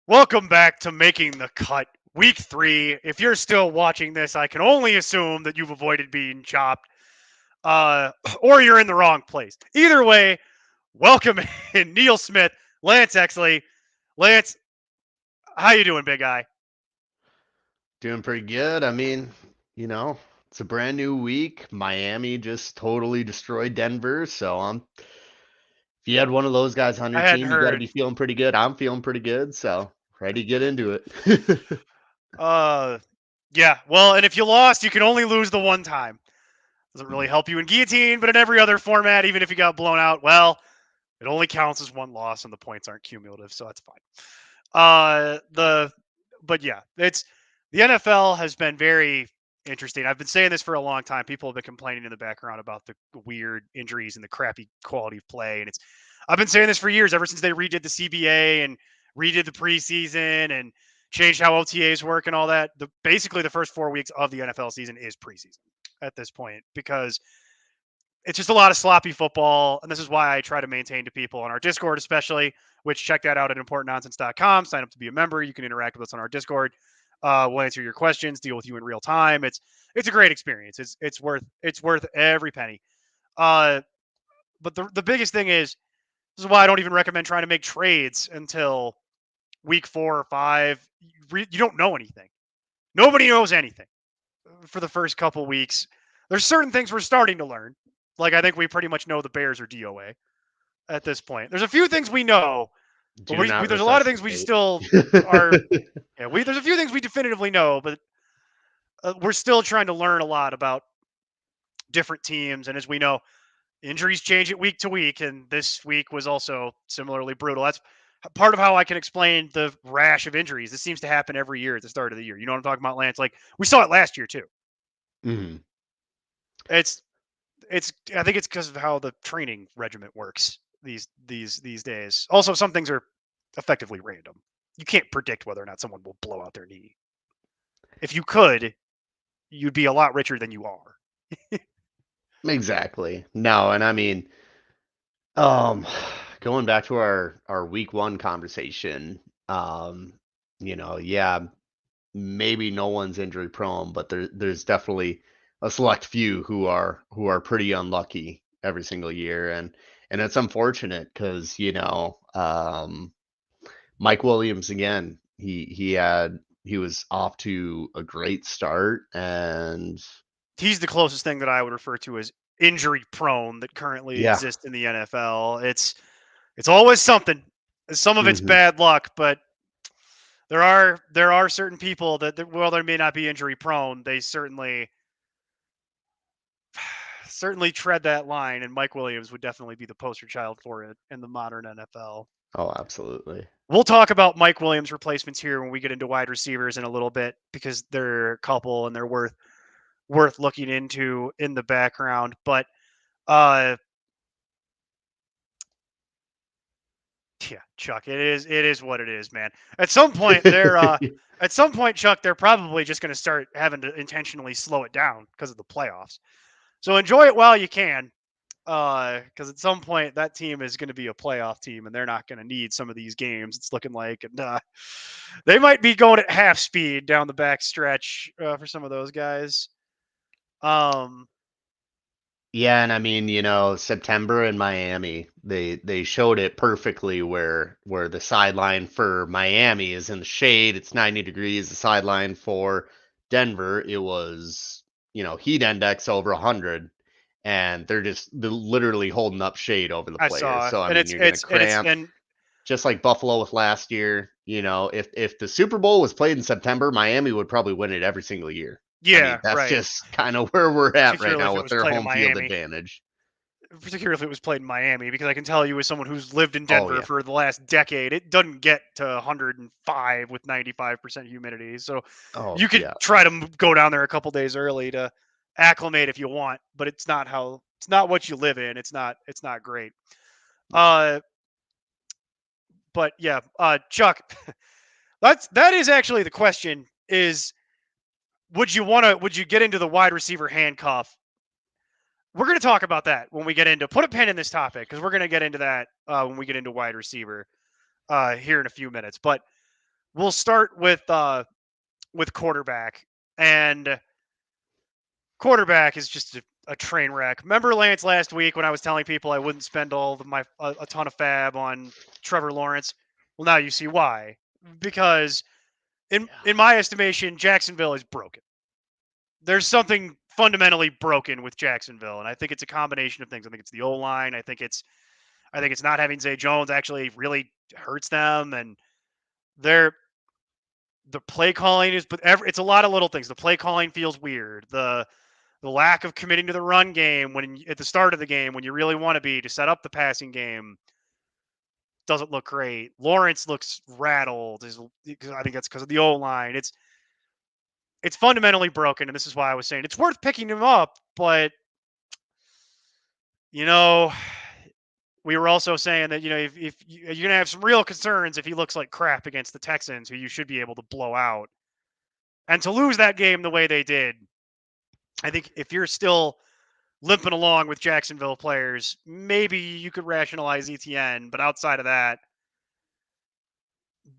Welcome back to Making the Cut, Week 3. If you're still watching this, I can only assume that you've avoided being chopped, or you're in the wrong place. Either way, welcome in Neil Smith, Lance Exley. Lance, how you doing, big guy? Doing pretty good. It's a brand new week. Miami just totally destroyed Denver. If you had one of those guys on I your hadn't team, you got to heard. be feeling pretty good. I'm feeling pretty good. So, ready to get into it. Uh, yeah, well, and if you lost, you can only lose the one time. Doesn't really help you in Guillotine, but in every other format, even if you got blown out, well, it only counts as one loss and the points aren't cumulative, so that's fine. The but yeah, it's the NFL has been very interesting. I've been saying this for a long time. People have been complaining in the background about the weird injuries and the crappy quality of play, and it's I've been saying this for years, ever since they redid the CBA and redid the preseason and changed how OTAs work and all that. Basically the first 4 weeks of the NFL season is preseason at this point because it's just a lot of sloppy football. And this is why I try to maintain to people on our Discord, especially, which check that out at importantnonsense.com. Sign up to be a member. You can interact with us on our Discord. We'll answer your questions, deal with you in real time. It's a great experience. It's worth every penny. Uh, but the biggest thing is this is why I don't even recommend trying to make trades until week 4 or 5. You don't know anything. Nobody knows anything for the first couple weeks. There's certain things we're starting to learn. Like I think we pretty much know the Bears are DOA at this point. There's a few things we know, but Do not there's a lot of things we resuscitate. still are. Yeah, there's a few things we definitively know, but we're still trying to learn a lot about different teams. And as we know, injuries change it week to week, and this week was also similarly brutal. That's part of how I can explain the rash of injuries. This seems to happen every year at the start of the year. You know what I'm talking about, Lance? Like we saw it last year too. Mhm. It's it's I think it's because of how the training regiment works these days. Also, some things are effectively random. You can't predict whether or not someone will blow out their knee. If you could, you'd be a lot richer than you are. Exactly. No, and I mean, um, going back to our week one conversation, um, yeah, maybe no one's injury prone, but there's definitely a select few who are pretty unlucky every single year, and it's unfortunate because Mike Williams again, he was off to a great start, and He's the closest thing that I would refer to as injury prone that currently yeah, exists in the NFL. It's always something. Some of it's hmm bad luck, but there are certain people that while they may not be injury prone, they certainly tread that line, and Mike Williams would definitely be the poster child for it in the modern NFL. oh, absolutely. We'll talk about Mike Williams replacements here when we get into wide receivers in a little bit because they're a couple and they're worth looking into in the background. But uh yeah, Chuck, it is what it is, man. At some point at some point, Chuck, they're probably just gonna start having to intentionally slow it down because of the playoffs. So enjoy it while you can. Because at some point that team is going to be a playoff team, and they're not going to need some of these games. It's looking like, and they might be going at half speed down the back stretch for some of those guys. Um, Yeah, and I mean, September in Miami, they showed it perfectly where the sideline for Miami is in the shade, it's 90 degrees. The sideline for Denver, it was, heat index over 100, and they're literally holding up shade over the I players. saw, So I and mean, you're gonna cramp, and just like Buffalo with last year. If the Super Bowl was played in September, Miami would probably win it every single year. I mean, yeah, that's right. just kind of where we're at right Particularly if now it with was their played in home field Miami. advantage. Particularly if it was played in Miami, because I can tell you, as someone who's lived in Oh Denver yeah. for the last decade, it doesn't get to 105 with 95% humidity. So Oh you could yeah. try to go down there a couple days early to acclimate if you want, but it's not what you live in. It's not great. No. Uh, but yeah, Chuck, that is actually the question: is would you get into the wide receiver handcuff? We're going to talk about that when we get into put a pin in this topic because we're going to get into that when we get into wide receiver here in a few minutes. But we'll start with quarterback, and quarterback is just a train wreck. Remember Lance last week when I was telling people I wouldn't spend all of my a ton of fab on Trevor Lawrence? Well, now you see why. Because in my estimation, Jacksonville is broken. There's something fundamentally broken with Jacksonville, and I think it's a combination of things. I think it's the O line. I think it's not having Zay Jones actually really hurts them, and they're the play calling is, but it's a lot of little things. The play calling feels weird. The lack of committing to the run game when at the start of the game when you really want to be to set up the passing game doesn't look great. Lawrence looks rattled. I think that's because of the O line. It's fundamentally broken, and this is why I was saying it's worth picking him up. But you know, we were also saying that if you're gonna have some real concerns if he looks like crap against the Texans, who you should be able to blow out, and to lose that game the way they did. I think if you're still limping along with Jacksonville players, maybe you could rationalize ETN, but outside of that,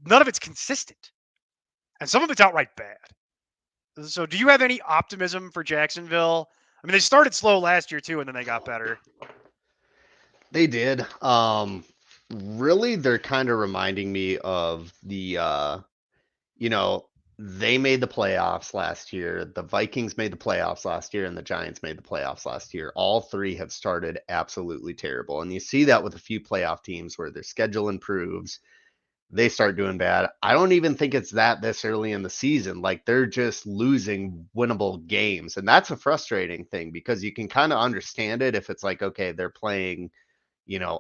none of it's consistent. And some of it's outright bad. So do you have any optimism for Jacksonville? I mean, they started slow last year too, and then they got better. They did. Really, they're kind of reminding me of you know, they made the playoffs last year. The Vikings made the playoffs last year, and the Giants made the playoffs last year. All three have started absolutely terrible. And you see that with a few playoff teams where their schedule improves, they start doing bad. I don't even think it's that this early in the season. Like they're just losing winnable games. And that's a frustrating thing because you can kind of understand it if it's like, okay, they're playing,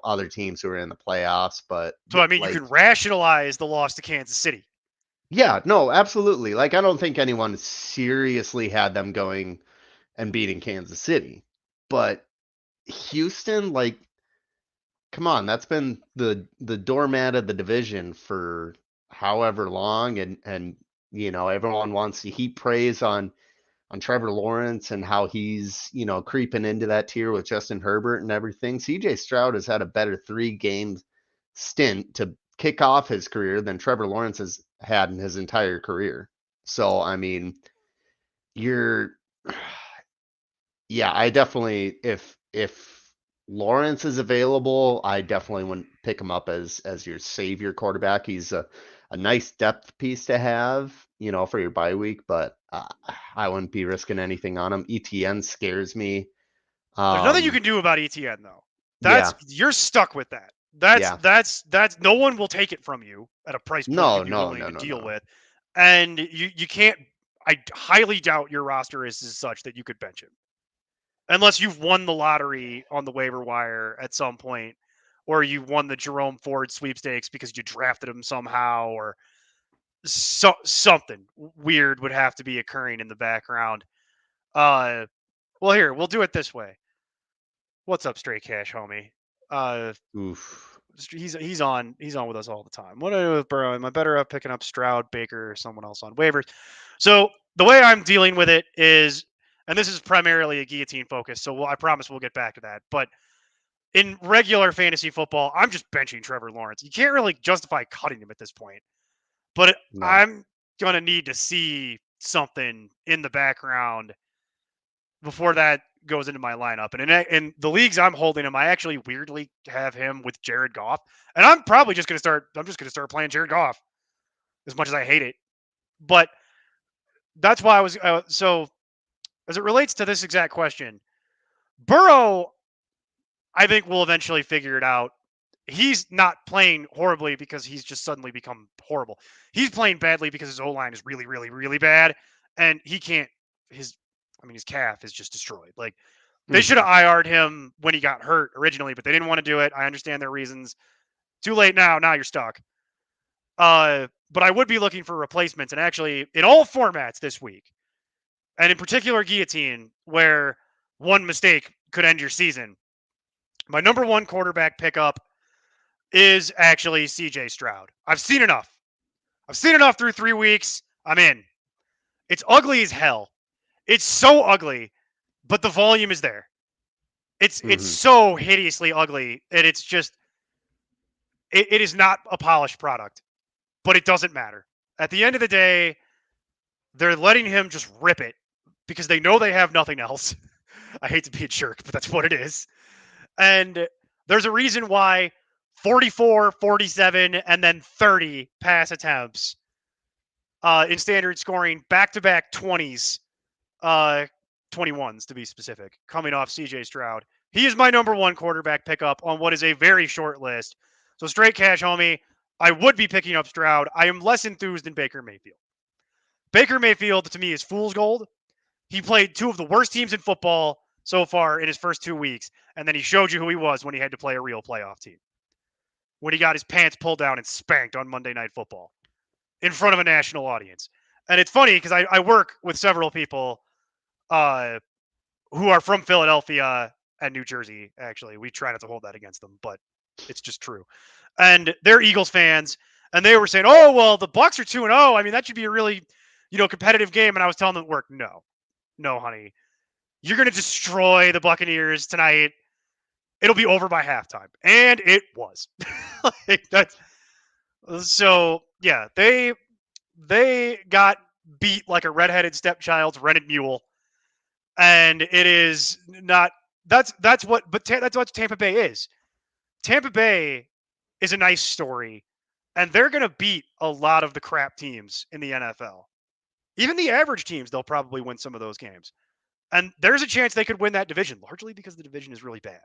other teams who are in the playoffs, but So I mean, you like, can rationalize the loss to Kansas City. yeah, no, absolutely. Like I don't think anyone seriously had them going and beating Kansas City. But Houston, like, come on, that's been the doormat of the division for however long, and everyone wants to heap praise on Trevor Lawrence and how he's creeping into that tier with Justin Herbert and everything. CJ Stroud has had a better 3 game stint to kick off his career than Trevor Lawrence has had in his entire career. So I mean, you're yeah, I definitely if Lawrence is available, I definitely wouldn't pick him up as your savior quarterback. He's a nice depth piece to have, for your bye week, but I wouldn't be risking anything on him. ETN scares me. There's nothing you Um, can do about ETN though. yeah, You're stuck with that. That's yeah. that's no one will take it from you at a price point No, you'd be no, willing no, to no, deal no. with, and you can't. I highly doubt your roster is such that you could bench him unless you've won the lottery on the waiver wire at some point, or you won the Jerome Ford sweepstakes because you drafted him somehow, or something weird would have to be occurring in the background. Uh, well, here we'll do it this way. What's up, Straight Cash, homie? Uh, Oof. he's on with us all the time. What do I do with Burrow? Am I better off picking up Stroud, Baker, or someone else on waivers? So the way I'm dealing with it is, and this is primarily a guillotine focus. So I promise we'll get back to that. But in regular fantasy football, I'm just benching Trevor Lawrence. You can't really justify cutting him at this point. But No. I'm gonna need to see something in the background before that goes into my lineup. And in the leagues I'm holding him, I actually weirdly have him with Jared Goff, and I'm probably just gonna start. I'm just gonna start playing Jared Goff as much as I hate it. But that's why I was so as it relates to this exact question. Burrow, I think will eventually figure it out. He's not playing horribly because he's just suddenly become horrible. He's playing badly because his O line is really, really, really bad, and he can't. His calf is just destroyed. Like they should have Hmm. IR'd him when he got hurt originally, but they didn't want to do it. I understand their reasons. Too late now. Now you're stuck. But I would be looking for replacements, and actually in all formats this week, and in particular Guillotine, where one mistake could end your season. My number one quarterback pickup is actually CJ Stroud. I've seen enough. I've seen enough through 3 weeks. I'm in. It's ugly as hell. It's so ugly, but the volume is there. It's Hmm. so hideously ugly, and it's just it is not a polished product, but it doesn't matter. At the end of the day, they're letting him just rip it because they know they have nothing else. I hate to be a jerk, but that's what it is. And there's a reason why 44, 47, and then 30 pass attempts in standard scoring, back-to-back 20s, uh, 21s to be specific, coming off CJ Stroud. He is my number one quarterback pickup on what is a very short list. So straight cash, homie, I would be picking up Stroud. I am less enthused than Baker Mayfield. Baker Mayfield, to me, is fool's gold. He played two of the worst teams in football so far in his first 2 weeks, and then he showed you who he was when he had to play a real playoff team. When he got his pants pulled down and spanked on Monday Night Football in front of a national audience. And it's funny because I work with several people uh, who are from Philadelphia and New Jersey, actually. We try not to hold that against them, but it's just true. And they're Eagles fans, and they were saying, oh, well, the Bucks are 2-0. I mean, that should be a really, competitive game. And I was telling them at work, no, honey. You're going to destroy the Buccaneers tonight. It'll be over by halftime. And it was. That's so, yeah, they got beat like a redheaded stepchild's rented mule. And it is not that's what Tampa Bay is. Tampa Bay is a nice story, and they're going to beat a lot of the crap teams in the NFL. Even the average teams, they'll probably win some of those games. And there's a chance they could win that division, largely because the division is really bad.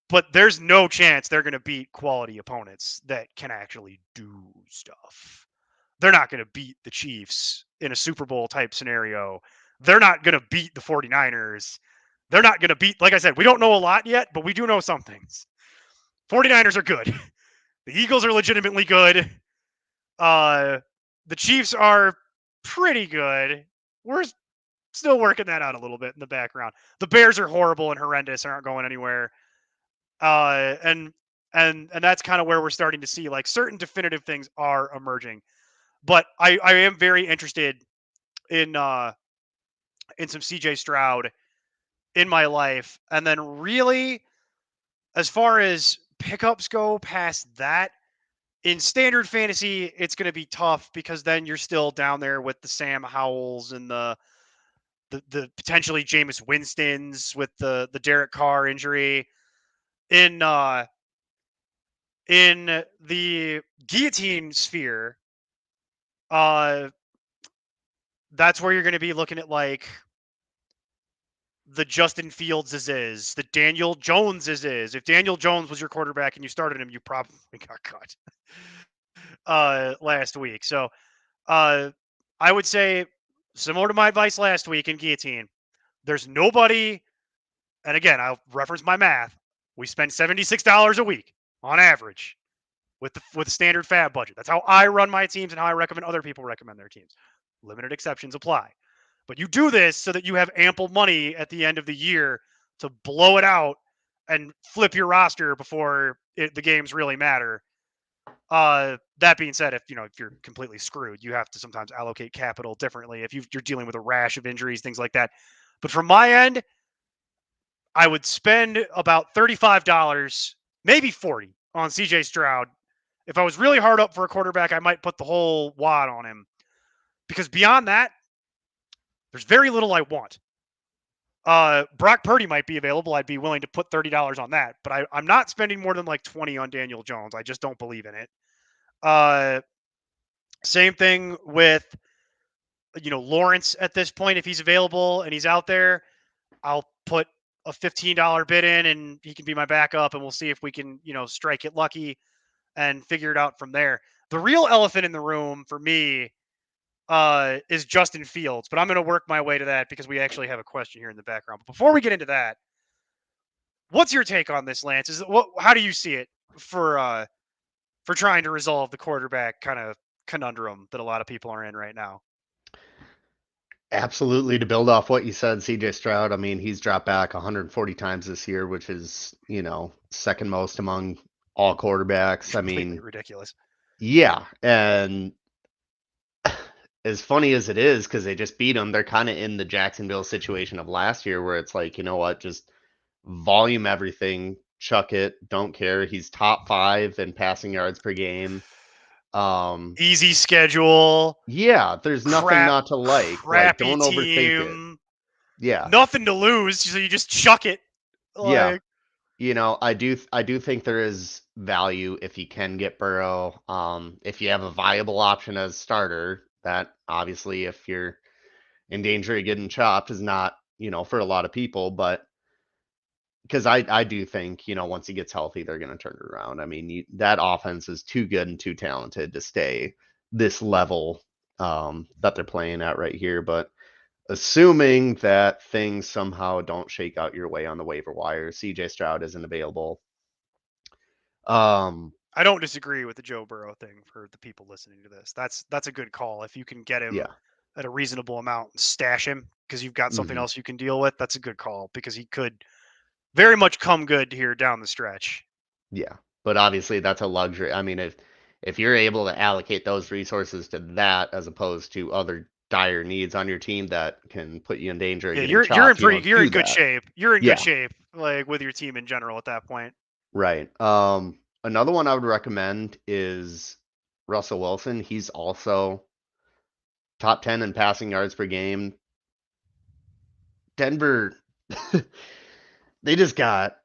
But there's no chance they're going to beat quality opponents that can actually do stuff. They're not going to beat the Chiefs in a Super Bowl type scenario. They're not going to beat the 49ers. They're not going to beat, like I said, we don't know a lot yet, but we do know some things. 49ers are good. The Eagles are legitimately good. The Chiefs are pretty good. We're still working that out a little bit in the background. The Bears are horrible and horrendous and aren't going anywhere. And that's kind of where we're starting to see like certain definitive things are emerging. But I am very interested in some CJ Stroud in my life. And then really, as far as pickups go past that, in standard fantasy, it's going to be tough because then you're still down there with the Sam Howells and the potentially Jameis Winston's with the Derek Carr injury. In the guillotine sphere, that's where you're going to be looking at like the Justin Fields is, the Daniel Jones is. If Daniel Jones was your quarterback and you started him, you probably got cut last week. So I would say, similar to my advice last week in Guillotine, there's nobody, and again, I'll reference my math. We spend $76 a week on average with the standard fab budget. That's how I run my teams and how I recommend other people recommend their teams. Limited exceptions apply. But you do this so that you have ample money at the end of the year to blow it out and flip your roster before the games really matter. That being said, if you're completely screwed, you have to sometimes allocate capital differently if you're dealing with a rash of injuries, things like that. But from my end, I would spend about $35, maybe 40 on CJ Stroud. If I was really hard up for a quarterback, I might put the whole wad on him. Because beyond that, there's very little I want. Brock Purdy might be available. I'd be willing to put $30 on that, but I'm not spending more than like 20 on Daniel Jones. I just don't believe in it. Same thing with Lawrence at this point. If he's available and he's out there, I'll put a $15 bid in and he can be my backup, and we'll see if we can strike it lucky and figure it out from there. The real elephant in the room for me is Justin Fields, but I'm going to work my way to that because we actually have a question here in the background. But before we get into that, what's your take on this, Lance? How do you see it for trying to resolve the quarterback kind of conundrum that a lot of people are in right now? Absolutely. To build off what you said, CJ Stroud, I mean, he's dropped back 140 times this year, which is, second most among all quarterbacks. I Completely mean, ridiculous. yeah. And as funny as it is, because they just beat them, they're kind of in the Jacksonville situation of last year where it's like, you know what, just volume everything, chuck it, don't care. He's top 5 in passing yards per game. Easy schedule, Yeah, there's nothing not to like. Like, crappy don't overthink it. team, Yeah, nothing to lose, so you just chuck it. yeah. Like, I do think there is value if you can get Burrow. If you have a viable option as starter, that obviously if you're in danger of getting chopped is not, for a lot of people, but because I do think, once he gets healthy, they're going to turn it around. I mean, that offense is too good and too talented to stay this level that they're playing at right here. But assuming that things somehow don't shake out your way on the waiver wire, CJ Stroud isn't available. Um, I don't disagree with the Joe Burrow thing for the people listening to this. That's a good call. If you can get him yeah. at a reasonable amount and stash him because you've got something hmm else you can deal with, that's a good call because he could very much come good here down the stretch. Yeah. But obviously that's a luxury. I mean, if you're able to allocate those resources to that as opposed to other dire needs on your team that can put you in danger of Yeah, getting you're in chopped, you pretty want to you're in do good that. shape. You're in good Yeah. shape like with your team in general at that point. Right. Another one I would recommend is Russell Wilson. He's also top 10 in passing yards per game. Denver, they just got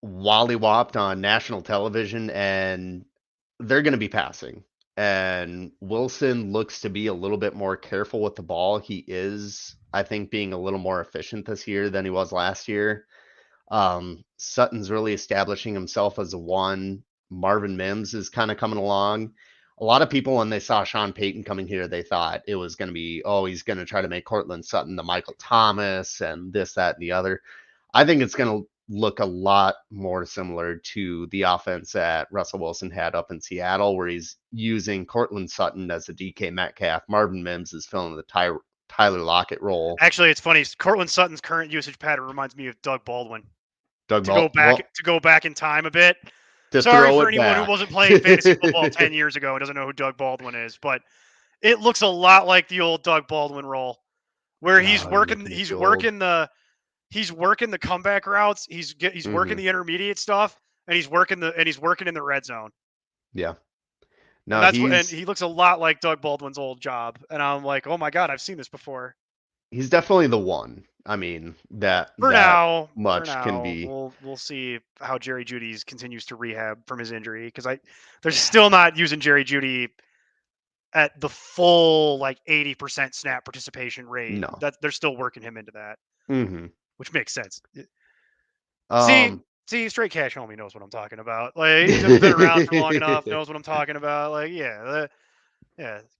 wally-whopped on national television, and they're going to be passing. And Wilson looks to be a little bit more careful with the ball. He is, I think, being a little more efficient this year than he was last year. Sutton's really establishing himself as a one. Marvin Mims is kind of coming along. A lot of people, when they saw Sean Payton coming here, they thought it was going to be, oh, he's going to try to make Cortland Sutton the Michael Thomas and this, that, and the other. I think it's going to look a lot more similar to the offense that Russell Wilson had up in Seattle, where he's using Cortland Sutton as a DK Metcalf. Marvin Mims is filling the Tyler Lockett role. Actually, it's funny. Cortland Sutton's current usage pattern reminds me of Doug Baldwin. Doug To go Ball, back well, to go back in time a bit. to Sorry throw for it anyone who back. wasn't playing fantasy football 10 years ago and doesn't know who Doug Baldwin is, but it looks a lot like the old Doug Baldwin role where Oh, you're making me feel old. he's working the comeback routes, he's working hmm the intermediate stuff and he's working in the red zone. Yeah. And No, that's what and he's he looks a lot like Doug Baldwin's old job and I'm like, "Oh my god, I've seen this before." he's definitely the one. I mean, For that much can now, be we'll see how Jerry Jeudy's continues to rehab from his injury because they're still not using Jerry Jeudy at the full like 80% snap participation rate. no. That they're still working him into that, hmm which makes sense. See, Um, straight cash homie knows what I'm talking about. Like he's been around for long enough, knows what I'm talking about. Like yeah,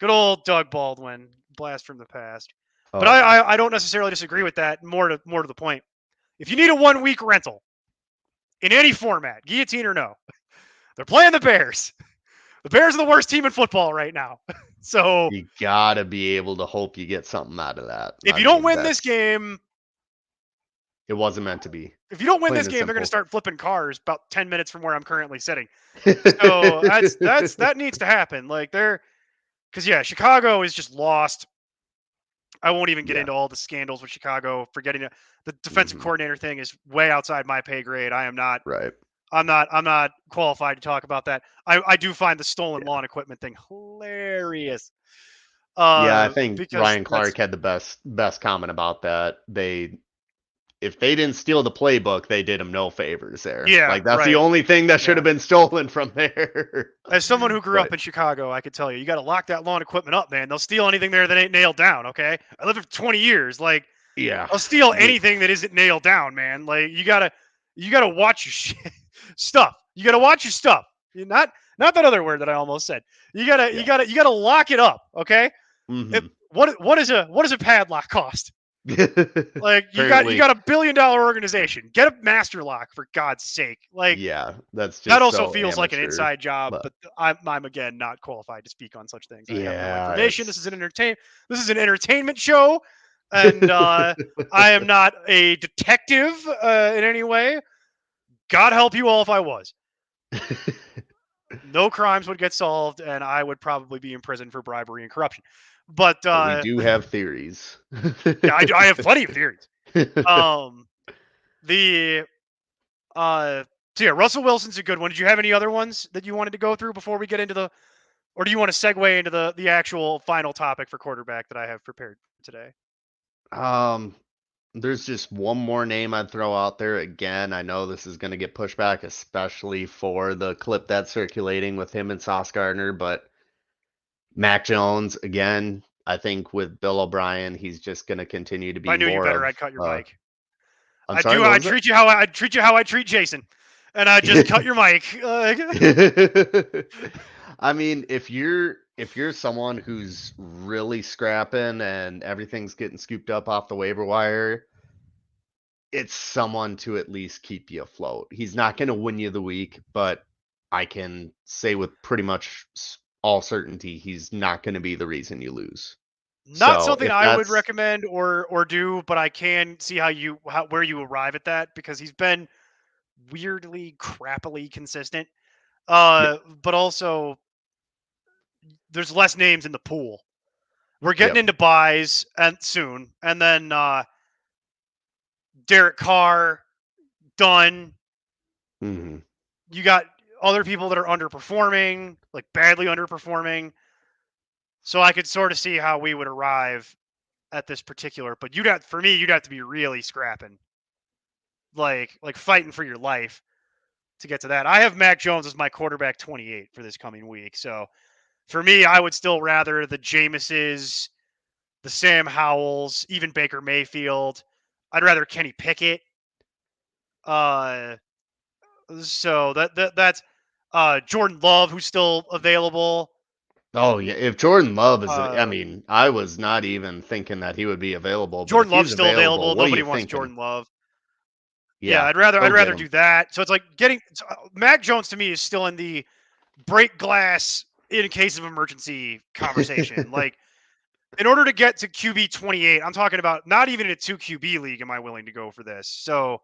good old Doug Baldwin, blast from the past. But oh yeah. I don't necessarily disagree with that. More to the point, if you need a 1 week rental in any format, guillotine or no, they're playing the Bears. The Bears are the worst team in football right now. So You gotta be able to hope you get something out of that. if I you don't mean, win this game, it wasn't meant to be. if you don't win Plain this and game, they're going to simple. start flipping cars about 10 minutes from where I'm currently sitting. So that needs to happen. Like because yeah, Chicago is just lost. I won't even get Yeah. into all the scandals with Chicago. Forgetting the defensive hmm coordinator thing is way outside my pay grade. I am not. Right. I'm not qualified to talk about that. I do find the stolen Yeah. lawn equipment thing hilarious. Yeah, I think Because Ryan that's Clark had the best comment about that. If they didn't steal the playbook, they did him no favors there. yeah, Like that's the right. only thing that should Yeah. have been stolen from there. As someone who grew But up in Chicago, I could tell you, you got to lock that lawn equipment up, man. They'll steal anything there that ain't nailed down. Okay, I lived there for 20 years. Like, yeah, I'll steal the, anything that isn't nailed down, man. Like, you gotta watch your shit, stuff. You gotta watch your stuff. Not that other word that I almost said. yeah. You gotta lock it up. Okay. It, hmm what does a padlock cost? Like, you Apparently, got $1 billion organization. Get a master lock for God's sake. Like, yeah, that's that just also so feels like an amateur. inside job, But but I'm again not qualified to speak on such things. I have no yeah, information. it's This is an entertainment show, and I am not a detective in any way. God help you all if I was. No crimes would get solved, and I would probably be in prison for bribery and corruption. But but we do have theories. yeah, I have plenty of theories. Um, the so yeah, Russell Wilson's a good one. Did you have any other ones that you wanted to go through before we get into the Or do you want to segue into the actual final topic for quarterback that I have prepared today? Um, there's just one more name I'd throw out there. Again, I know this is going to get pushback, especially for the clip that's circulating with him and Sauce Gardner, but Mac Jones, again, I think with Bill O'Brien, he's just going to continue to If be I knew you more better, of, I'd cut your mic. I'm I sorry, do. what I was treat you how I treat you how I treat Jason, and I just cut your mic. it? I mean, if you're someone who's really scrapping and everything's getting scooped up off the waiver wire, it's someone to at least keep you afloat. He's not going to win you the week, but I can say with pretty much all certainty he's not going to be the reason you lose. Not So something if I would that's recommend or do, but I can see where you arrive at that because he's been weirdly crappily consistent. yep, But also there's less names in the pool. We're getting yep, into buys and soon, and then Derek Carr done. hmm You got other people that are underperforming, like badly underperforming. So I could sort of see how we would arrive at this particular. But you'd have to be really scrapping, like fighting for your life to get to that. I have Mac Jones as my quarterback 28 for this coming week. So for me, I would still rather the Jameses, the Sam Howells, even Baker Mayfield. I'd rather Kenny Pickett. Uh, so that's Jordan Love, who's still available. Oh yeah, if Jordan Love is, I Uh, mean, I was not even thinking that he would be available, but if Jordan Love's he's still available, available. what are Nobody you wants thinking? Jordan Love. Yeah, Yeah, I'd go get rather him. do that. So it's like Mac Jones to me is still in the break glass in case of emergency conversation. Like in order to get to QB 28, I'm talking about not even in a 2 QB league am I willing to go for this. So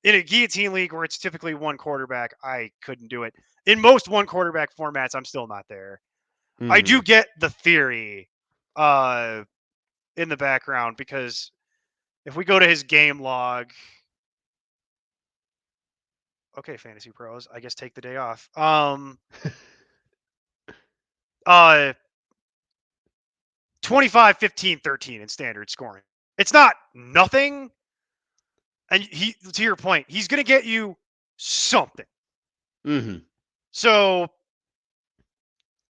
in a guillotine league where it's typically one quarterback, I couldn't do it. In most one quarterback formats, I'm still not there. I hmm do get the theory uh in the background because if we go to his game log, okay, Fantasy Pros, I guess take the day off. Uh 25, 15, 13 in standard scoring. It's not nothing. And he, to your point, he's going to get you something. hmm So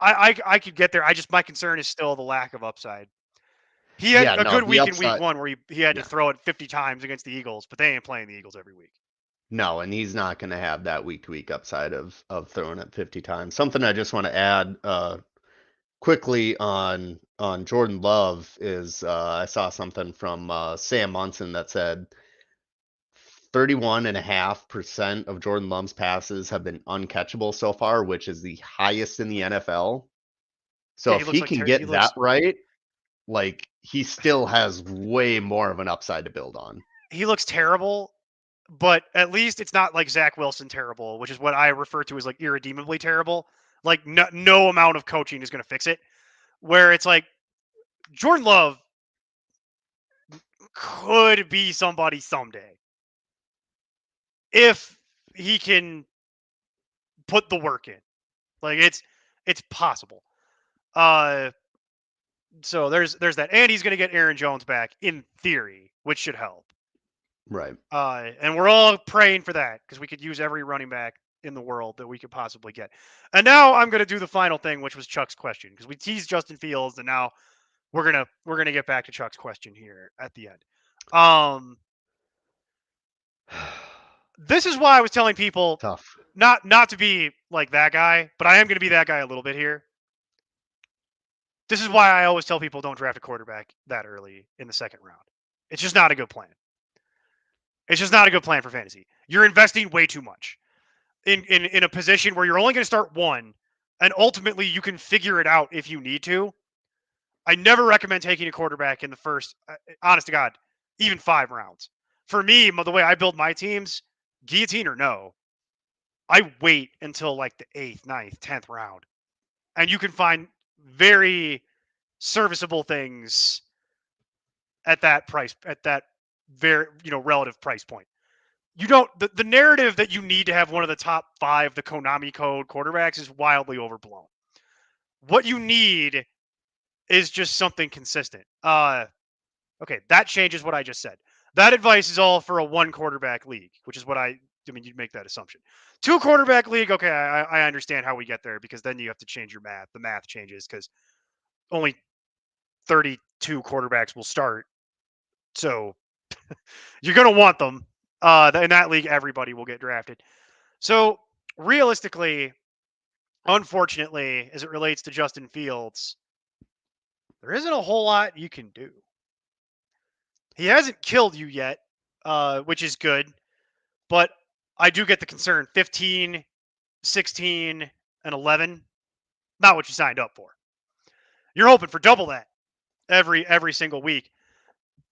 I could get there. My concern is still the lack of upside. He had Yeah, a no, good the week in week upside. one where he had to Yeah, throw it 50 times against the Eagles, but they ain't playing the Eagles every week. no, and he's not going to have that week to week upside of throwing it 50 times. Something I just want to add quickly on Jordan Love is I saw something from Sam Munson that said 31.5% of Jordan Love's passes have been uncatchable so far, which is the highest in the NFL. So Yeah, he if looks he like can get that looks right, like he still has way more of an upside to build on. he looks terrible, but at least it's not like Zach Wilson terrible, which is what I refer to as like irredeemably terrible. Like no amount of coaching is going to fix it. Where it's like Jordan Love could be somebody someday if he can put the work in. Like it's possible. Uh, so there's that, and he's going to get Aaron Jones back in theory, which should help. Right. And we're all praying for that because we could use every running back in the world that we could possibly get. And now I'm going to do the final thing, which was Chuck's question because we teased Justin Fields, and now we're gonna get back to Chuck's question here at the end. Um, this is why I was telling people Tough. not to be like that guy, but I am going to be that guy a little bit here. This is why I always tell people don't draft a quarterback that early in the second round. It's just not a good plan. It's just not a good plan for fantasy. You're investing way too much in a position where you're only going to start one, and ultimately you can figure it out if you need to. I never recommend taking a quarterback in the first, honest to God, even 5 rounds. For me, the way I build my teams, guillotine or no, I wait until like the 8th, 9th, 10th round. And you can find very serviceable things at that price, at that very, relative price point. You don't, the narrative that you need to have one of the top 5, the Konami code quarterbacks is wildly overblown. What you need is just something consistent. Okay, that changes what I just said. That advice is all for a one quarterback league, which is what I mean, you'd make that assumption. Two quarterback league, okay, I understand how we get there because then you have to change your math. The math changes because only 32 quarterbacks will start. So you're going to want them. In that league, everybody will get drafted. So realistically, unfortunately, as it relates to Justin Fields, there isn't a whole lot you can do. He hasn't killed you yet, which is good. But I do get the concern 15, 16, and 11, not what you signed up for. You're hoping for double that every single week.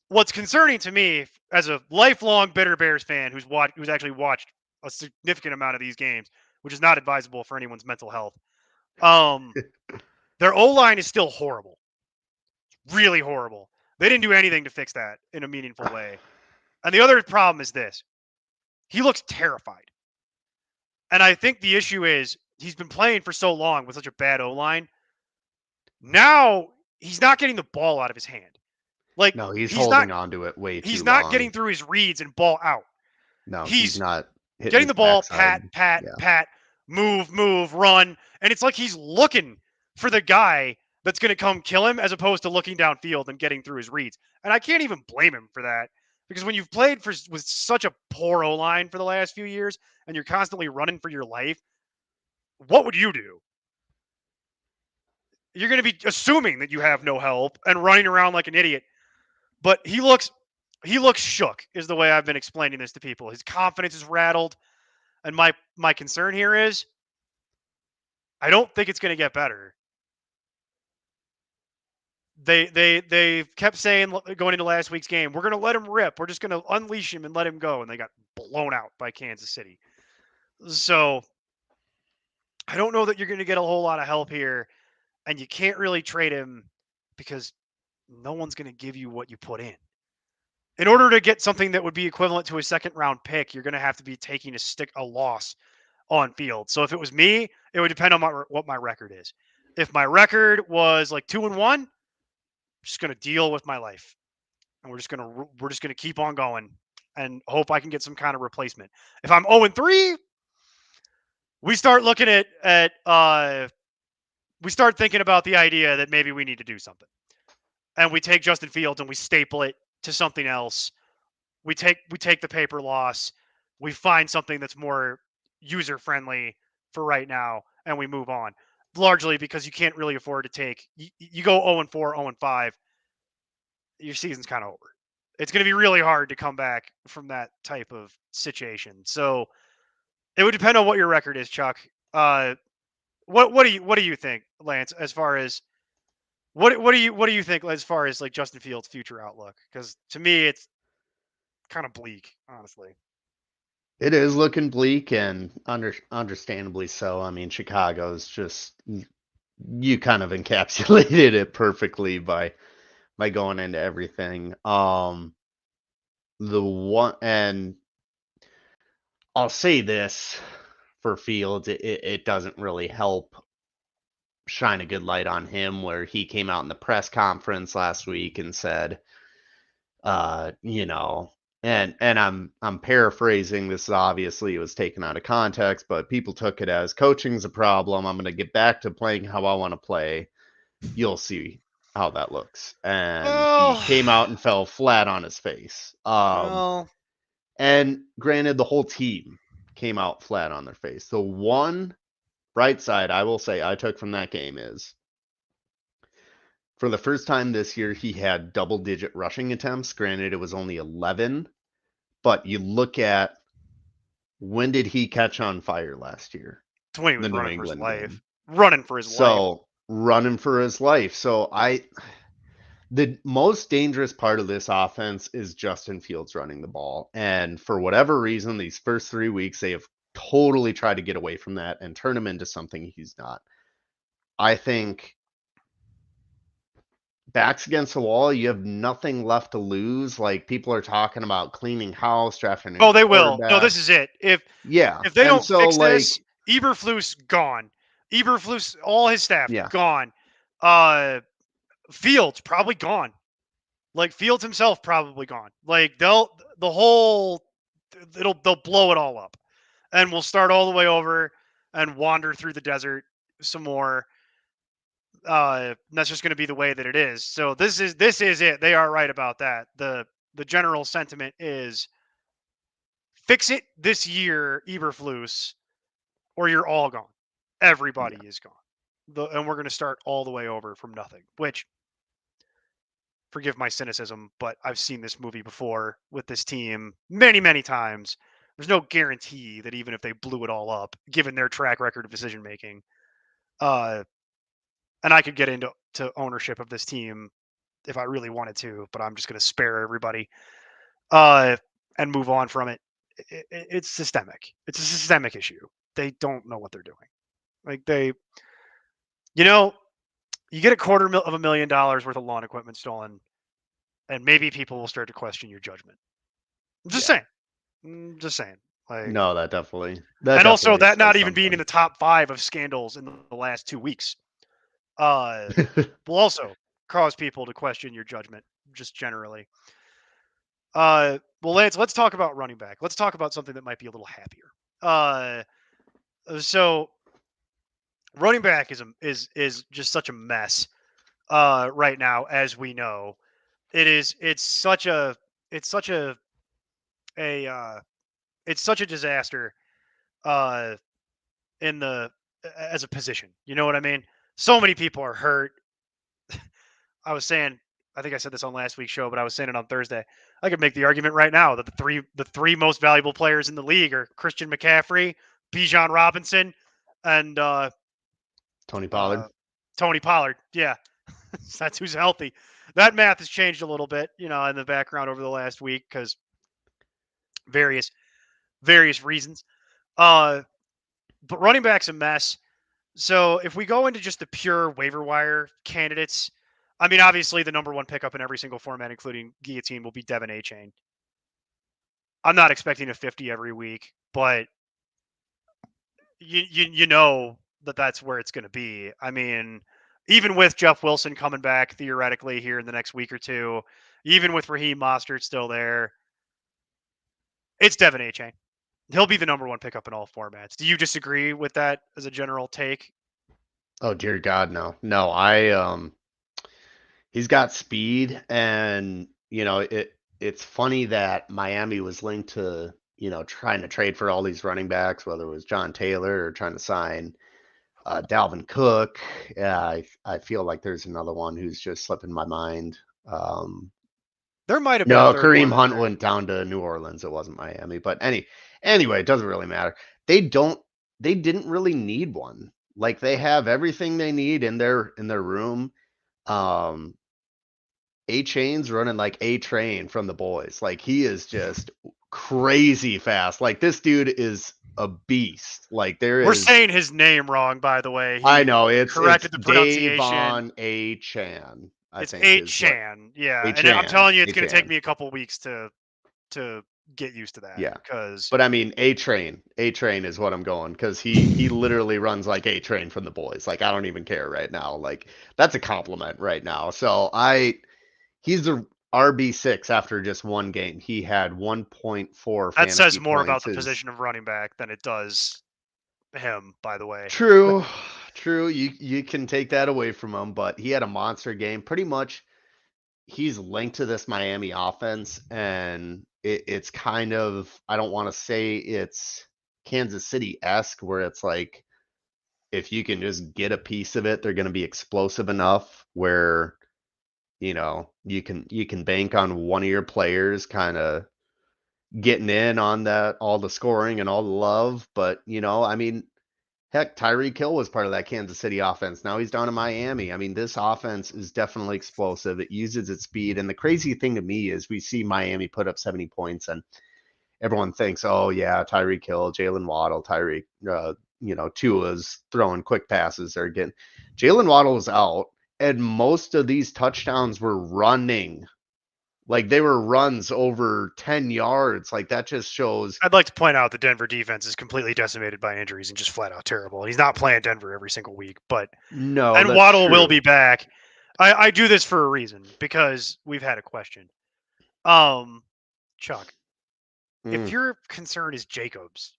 What's concerning to me as a lifelong bitter Bears fan who's actually watched a significant amount of these games, which is not advisable for anyone's mental health. Their O-line is still horrible. Really horrible. They didn't do anything to fix that in a meaningful way. And the other problem is this. He looks terrified. And I think the issue is he's been playing for so long with such a bad O-line. Now he's not getting the ball out of his hand. Like No, he's he's not holding on to it way he's too not long. getting through his reads and ball out. No, he's He's not hitting getting his the ball, backside. pat, move, run, and it's like he's looking for the guy that's going to come kill him as opposed to looking downfield and getting through his reads. And I can't even blame him for that because when you've played with such a poor O-line for the last few years and you're constantly running for your life, what would you do? You're going to be assuming that you have no help and running around like an idiot. But he looks shook is the way I've been explaining this to people. His confidence is rattled. And my concern here is I don't think it's going to get better. They kept saying going into last week's game, we're going to let him rip. We're just going to unleash him and let him go. And they got blown out by Kansas City. So I don't know that you're going to get a whole lot of help here. And you can't really trade him because no one's going to give you what you put in. In order to get something that would be equivalent to a second round pick, you're going to have to be taking a loss on field. So if it was me, it would depend on what my record is. If my record was like 2-1, I'm just going to deal with my life, and we're just going to keep on going and hope I can get some kind of replacement. If I'm 0-3, we start looking we start thinking about the idea that maybe we need to do something, and we take Justin Fields and we staple it to something else. We take the paper loss. We find something that's more user friendly for right now, and we move on. Largely because you can't really afford to take. You go 0-4, 0-5, your season's kind of over. It's going to be really hard to come back from that type of situation. So it would depend on what your record is, Chuck. What do you think, Lance? As far as what do you think as far as like Justin Fields' future outlook? Because to me, it's kind of bleak, honestly. It is looking bleak and understandably so. I mean, Chicago's just you kind of encapsulated it perfectly by going into everything. The one and I'll say this for Fields, it doesn't really help shine a good light on him where he came out in the press conference last week and said, you know, and I'm paraphrasing this obviously it was taken out of context, but people took it as coaching's a problem. I'm going to get back to playing how I want to play. You'll see how that looks. And he Well, came out and fell flat on his face. well, And granted, the whole team came out flat on their face. The one bright side I will say I took from that game is for the first time this year, he had double-digit rushing attempts. Granted, it was only 11, but you look at when did he catch on fire last year? Twain The was New running for his England life. game. Running for his life. So running for his life. So the most dangerous part of this offense is Justin Fields running the ball. And for whatever reason, these first 3 weeks, they have totally tried to get away from that and turn him into something he's not. I think backs against the wall, you have nothing left to lose. Like people are talking about cleaning house, drafting a Oh, new they will. No, quarterback. this is it. Yeah. If they And don't so fix like this, Eberflus gone. Eberflus, all his staff Yeah. gone. Fields probably gone. Like Fields himself probably gone. Like they'll blow it all up, and we'll start all the way over and wander through the desert some more. That's just going to be the way that it is. So this is it. They are right about that. The general sentiment is fix it this year, Eberflus, or you're all gone. Everybody is gone. And we're going to start all the way over from nothing, which, forgive my cynicism, but I've seen this movie before with this team many, many times. There's no guarantee that even if they blew it all up, given their track record of decision making, and I could get into ownership of this team if I really wanted to, but I'm just going to spare everybody and move on from it. It's systemic. It's a systemic issue. They don't know what they're doing. Like you get $250,000 worth of lawn equipment stolen, and maybe people will start to question your judgment. I'm just saying. Just saying. Like, No, that definitely and also that not says even being in something. the top 5 of scandals in the last 2 weeks will also cause people to question your judgment just generally. Well, Lance, let's talk about running back. Let's talk about something that might be a little happier. So running back is just such a mess right now, as we know. It's such a it's such a it's such a disaster uh in the as a position. You know what I mean? So many people are hurt. I was saying, I think I said this on last week's show, but I was saying it on Thursday. I could make the argument right now that the three most valuable players in the league are Christian McCaffrey, Bijan Robinson, and Tony Pollard. Tony Pollard. Yeah, that's who's healthy. That math has changed a little bit, in the background over the last week because various reasons. But running back's a mess. So if we go into just the pure waiver wire candidates, I mean, obviously the number one pickup in every single format, including Guillotine, will be Devin Achane. I'm not expecting a 50 every week, but you know that's where it's going to be. I mean, even with Jeff Wilson coming back theoretically here in the next week or two, even with Raheem Mostert still there, it's Devin Achane. He'll be the number one pickup in all formats. Do you disagree with that as a general take? Oh dear God, no. No, he's got speed, and it's funny that Miami was linked to, trying to trade for all these running backs, whether it was John Taylor or trying to sign Dalvin Cook. I feel like there's another one who's just slipping my mind. There might have been a No, third one Kareem in Hunt there. went down to New Orleans. It wasn't Miami, but anyway, it doesn't really matter. They didn't really need one. Like, they have everything they need in their room. Achane's running like a train from the boys. Like, he is just crazy fast. Like, this dude is a beast. Like, We're saying his name wrong, by the way. I He know it's corrected the pronunciation. Davon A-Chan, I It's think is what. Chan, yeah. And I'm A-Chan. telling you, it's going to take A-Chan. me a couple weeks to get used to that Yeah. because But I mean, A-Train is what I'm going, because he literally runs like A-Train from the boys. Like, I don't even care right now. Like, that's a compliment right now. So he's a RB6 after just one game. He had 1.4 that fantasy says more about points. the position of running back than it does him. By the way, True, true. You can take that away from him, but he had a monster game. Pretty much, he's linked to this Miami offense, and it's kind of, I don't want to say it's Kansas City-esque, where it's like, if you can just get a piece of it, they're going to be explosive enough where, you can bank on one of your players kind of getting in on that, all the scoring and all the love. But, I mean, heck, Tyreek Hill was part of that Kansas City offense. Now he's down in Miami. I mean, this offense is definitely explosive. It uses its speed. And the crazy thing to me is we see Miami put up 70 points, and everyone thinks, oh, yeah, Tyreek Hill, Jalen Waddle, Tua's throwing quick passes. They're getting Jalen Waddle is out, and most of these touchdowns were running Like they were runs over 10 yards. Like that just shows. I'd like to point out the Denver defense is completely decimated by injuries and just flat out terrible. He's not playing Denver every single week, No, and that's Waddle will be true. back. I do this for a reason because we've had a question. Chuck, if Mm. your concern is Jacobs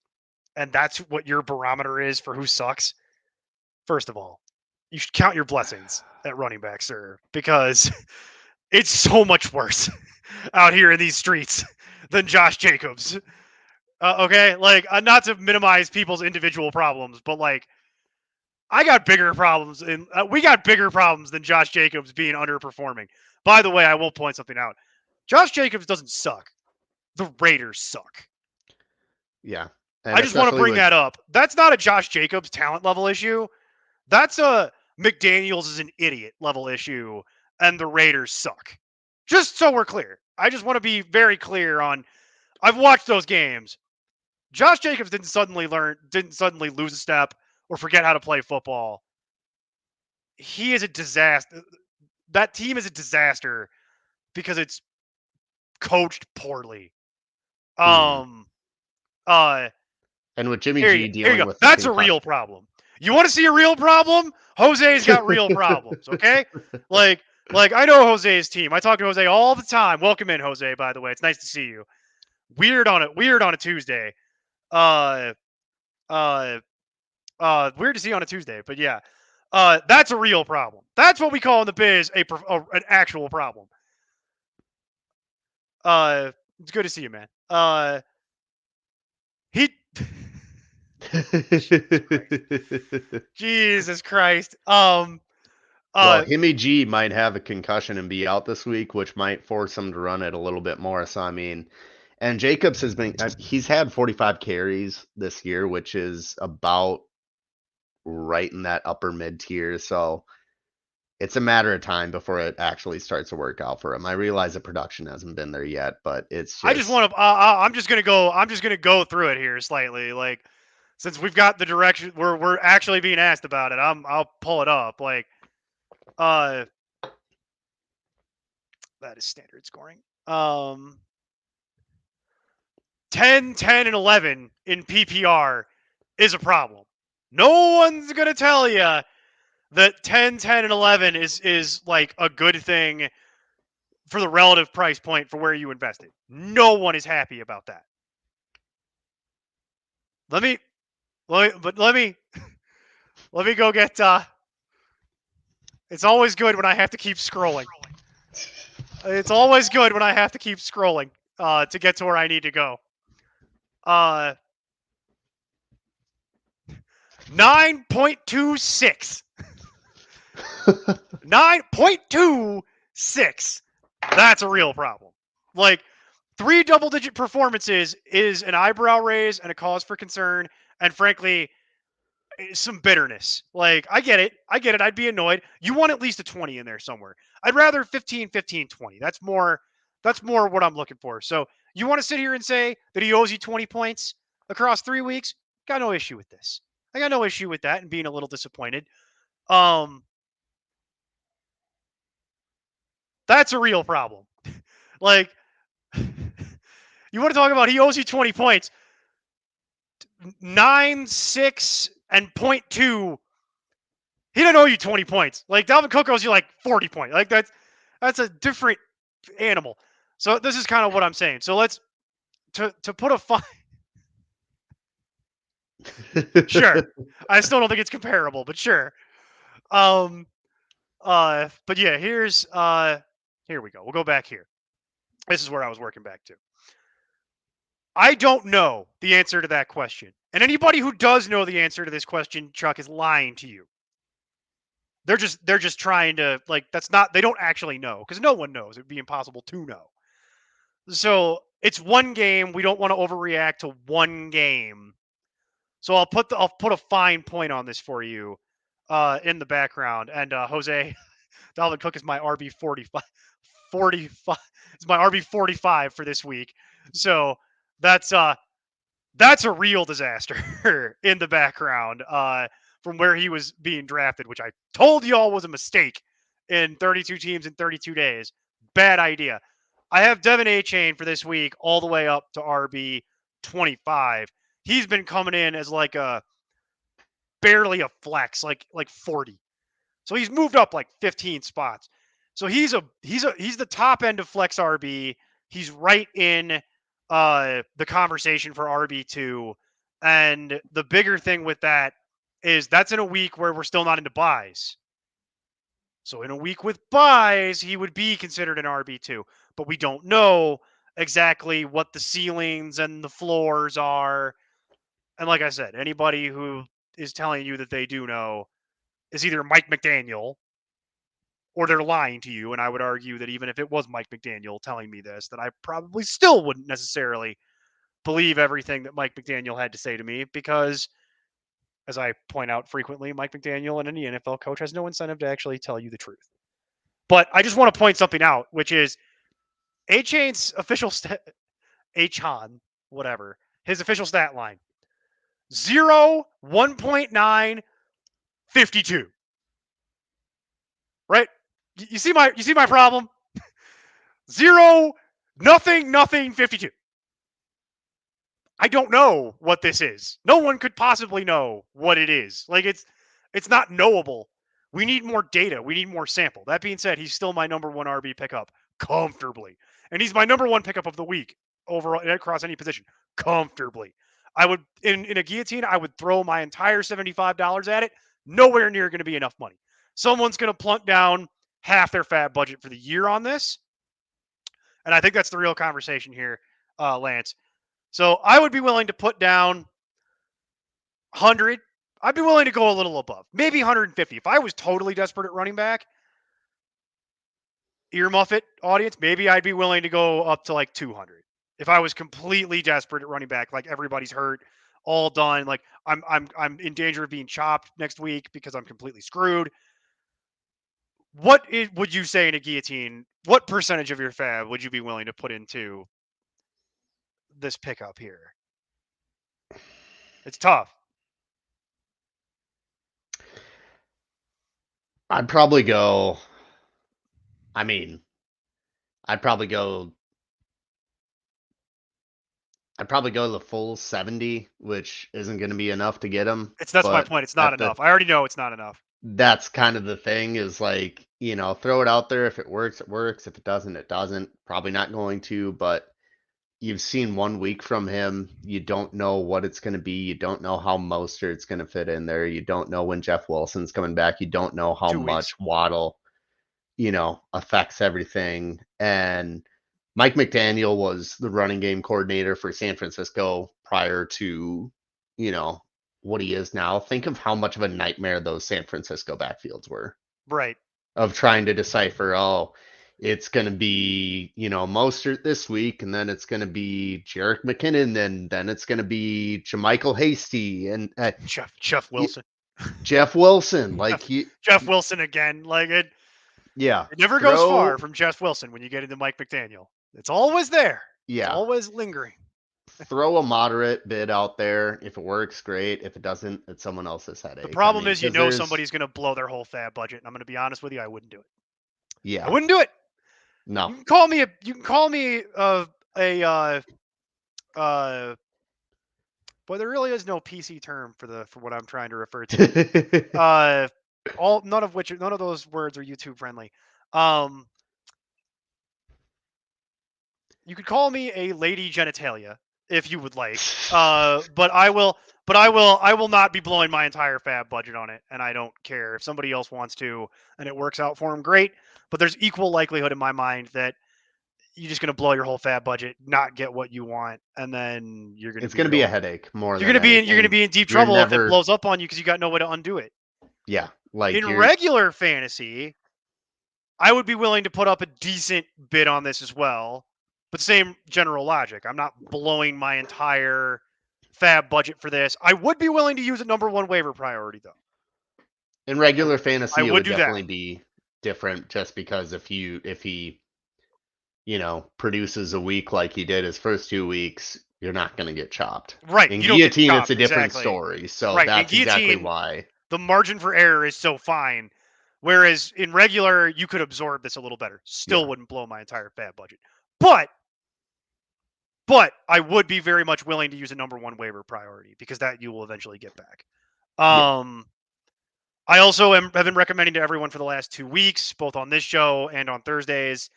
and that's what your barometer is for who sucks, first of all, you should count your blessings at running back, sir, because it's so much worse out here in these streets than Josh Jacobs. Okay, like not to minimize people's individual problems, but like I got bigger problems, and we got bigger problems than Josh Jacobs being underperforming. By the way, I will point something out. Josh Jacobs doesn't suck. The Raiders suck. Yeah. And I just want to especially bring with. that up. That's not a Josh Jacobs talent level issue. That's a McDaniels is an idiot level issue, and the Raiders suck. Just so we're clear. I just want to be very clear on. I've watched those games. Josh Jacobs didn't suddenly lose a step or forget how to play football. He is a disaster. That team is a disaster because it's coached poorly. Hmm. Um uh And with Jimmy here G you dealing go. with the That's a real concussion. problem. You want to see a real problem? Jose's got real problems, okay? Like I know Jose's team. I talk to Jose all the time. Welcome in, Jose, by the way. It's nice to see you. Weird on a Tuesday. Uh uh weird to see on a Tuesday, but yeah. That's a real problem. That's what we call in the biz an actual problem. It's good to see you, man. He Jesus Christ. Jesus Christ. Well, Uh Jimmy G might have a concussion and be out this week, which might force him to run it a little bit more. So, I mean, and Jacobs has been, he's had 45 carries this year, which is about right in that upper mid tier. So it's a matter of time before it actually starts to work out for him. I realize the production hasn't been there yet, but it's I just just. want to I'm just going to go through it here slightly like since we've got the direction we're actually being asked about it. I'll pull it up like uh that is standard scoring. 10, 10, and 11 in PPR is a problem. No one's going to tell you that 10, 10, and 11 is like a good thing for the relative price point for where you invested. No one is happy about that. Let me let me go get it's always good when I have to keep scrolling. It's always good when I have to keep scrolling to get to where I need to go. 9.26. 9.26. That's a real problem. Like 3 double-digit performances is an eyebrow raise and a cause for concern, and frankly, some bitterness. Like I get it. I'd be annoyed. You want at least a 20 in there somewhere. I'd rather 15, 15, 20. That's more what I'm looking for. So you want to sit here and say that he owes you 20 points across 3 weeks? Got no issue with this. I got no issue with that and being a little disappointed. Um that's a real problem. Like you want to talk about he owes you 20 points. 9, 6, and 0.2. He didn't owe you 20 points. Like Dalvin Cook owes you like 40 points. Like that's a different animal. So this is kind of what I'm saying. So let's to put a fine. Sure, I still don't think it's comparable, but sure. Um. But yeah, here we go. We'll go back here. This is where I was working back to. I don't know the answer to that question. And anybody who does know the answer to this question, Chuck, is lying to you. They're just trying to like that's not they don't actually know because no one knows. It'd be impossible to know. So it's one game. We don't want to overreact to one game. So I'll put a fine point on this for you in the background. And Jose Dalvin Cook is my RB 45. 45 it's my RB 45 for this week. So that's a real disaster in the background from where he was being drafted, which I told y'all was a mistake in 32 teams in 32 days. Bad idea. I have Devin A-Chain for this week all the way up to RB 25. He's been coming in as like a barely a flex, like 40. So he's moved up like 15 spots. So he's the top end of flex RB. He's right in the conversation for RB2. And the bigger thing with that is that's in a week where we're still not into buys. So in a week with buys, he would be considered an RB2, but we don't know exactly what the ceilings and the floors are. And like I said, anybody who is telling you that they do know is either Mike McDaniel or they're lying to you. And I would argue that even if it was Mike McDaniel telling me this, that I probably still wouldn't necessarily believe everything that Mike McDaniel had to say to me because, as I point out frequently, Mike McDaniel and any NFL coach has no incentive to actually tell you the truth. But I just want to point something out, which is A-Chain's official A-Chan, whatever, his official stat line. 0, 1.9, 52. Right? You see my problem? 0, nothing, 52. I don't know what this is. No one could possibly know what it is. Like it's not knowable. We need more data. We need more sample. That being said, he's still my number one RB pickup comfortably. And he's my number one pickup of the week overall across any position comfortably. I would in a guillotine, I would throw my entire $75 at it. Nowhere near going to be enough money. Someone's going to plunk down half their fab budget for the year on this. And I think that's the real conversation here, Lance. So I would be willing to put down 100. I'd be willing to go a little above, maybe 150. If I was totally desperate at running back, earmuff it, audience, maybe I'd be willing to go up to like 200. If I was completely desperate at running back, like everybody's hurt, all done, like I'm in danger of being chopped next week because I'm completely screwed. Would you say in a guillotine? What percentage of your fab would you be willing to put into this pickup here? It's tough. I'd probably go. I mean, I'd probably go. I'd probably go the full 70, which isn't going to be enough to get him. That's my point. It's not enough. I already know it's not enough. That's kind of the thing is like, throw it out there. If it works, it works. If it doesn't, it doesn't. Probably not going to, but you've seen 1 week from him. You don't know what it's going to be. You don't know how Mostert's going to fit in there. You don't know when Jeff Wilson's coming back. You don't know how much Waddle, affects everything. And Mike McDaniel was the running game coordinator for San Francisco prior to, what he is now. Think of how much of a nightmare those San Francisco backfields were. Right. Of trying to decipher, it's going to be, Mostert this week, and then it's going to be Jerick McKinnon, and then it's going to be Jermichael Hasty and Jeff Wilson. Jeff Wilson, Jeff Wilson again. Like it. Yeah. It never goes far from Jeff Wilson when you get into Mike McDaniel. It's always there. Yeah. It's always lingering. Throw a moderate bid out there. If it works, great. If it doesn't, it's someone else's headache. The problem is, somebody's going to blow their whole fab budget. And I'm going to be honest with you, I wouldn't do it. Yeah. I wouldn't do it. No. You can call me boy, there really is no PC term for what I'm trying to refer to. None of those words are YouTube friendly. You could call me a lady genitalia if you would like. But I will not be blowing my entire fab budget on it, and I don't care if somebody else wants to and it works out for them, great. But there's equal likelihood in my mind that you're just going to blow your whole fab budget, not get what you want, and then you're going to. It's going to be a headache more. You're going to be in deep trouble if it blows up on you because you got no way to undo it. Yeah, like in regular fantasy, I would be willing to put up a decent bid on this as well, but same general logic. I'm not blowing my entire fab budget for this. I would be willing to use a number one waiver priority though. In regular fantasy, it would definitely be different just because if he produces a week like he did his first 2 weeks, you're not going to get chopped. Right. In guillotine, it's a different story. So that's exactly why. The margin for error is so fine. Whereas in regular, you could absorb this a little better. Still wouldn't blow my entire fab budget. But I would be very much willing to use a number one waiver priority because that you will eventually get back. Yeah. I also have been recommending to everyone for the last 2 weeks, both on this show and on Thursdays,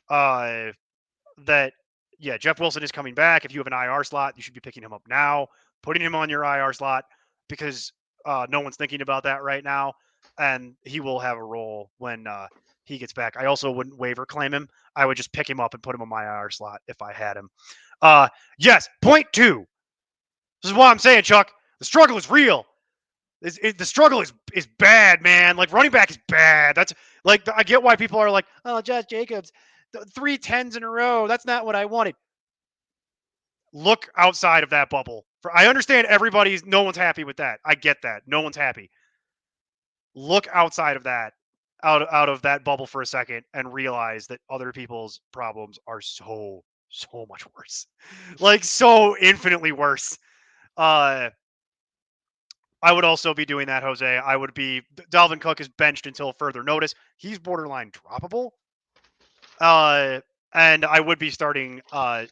that yeah, Jeff Wilson is coming back. If you have an IR slot, you should be picking him up now, putting him on your IR slot because no one's thinking about that right now, and he will have a role when he gets back. I also wouldn't waiver claim him. I would just pick him up and put him on my IR slot if I had him. Yes, point two. This is why I'm saying, Chuck, the struggle is real. The struggle is bad, man. Like running back is bad. That's like I get why people are like, oh, Josh Jacobs, 3 10s in a row. That's not what I wanted. Look outside of that bubble. I understand no one's happy with that. I get that. No one's happy. Look outside of that, out of that bubble for a second, and realize that other people's problems are so much worse, like so infinitely worse. I would also be doing that, Jose. I would be Dalvin Cook is benched until further notice. He's borderline droppable. And I would be starting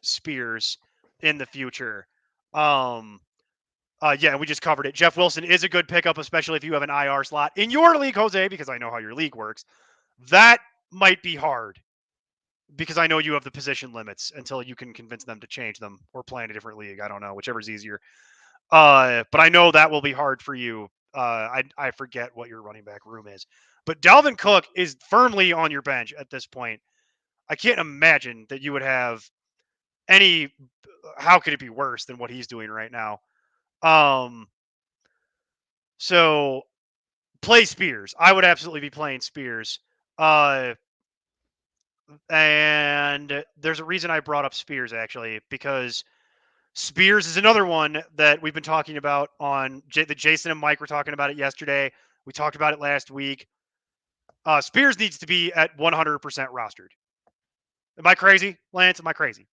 Spears in the future. Yeah, we just covered it. Jeff Wilson is a good pickup, especially if you have an IR slot in your league, Jose, because I know how your league works. That might be hard because I know you have the position limits until you can convince them to change them or play in a different league. I don't know, whichever's easier. But I know that will be hard for you. I forget what your running back room is, but Dalvin Cook is firmly on your bench at this point. I can't imagine that you would have any. How could it be worse than what he's doing right now? So play Spears. I would absolutely be playing Spears. And there's a reason I brought up Spears actually because Spears is another one that we've been talking about on the Jason and Mike were talking about it yesterday. We talked about it last week. Spears needs to be at 100% rostered. Am I crazy, Lance? Am I crazy?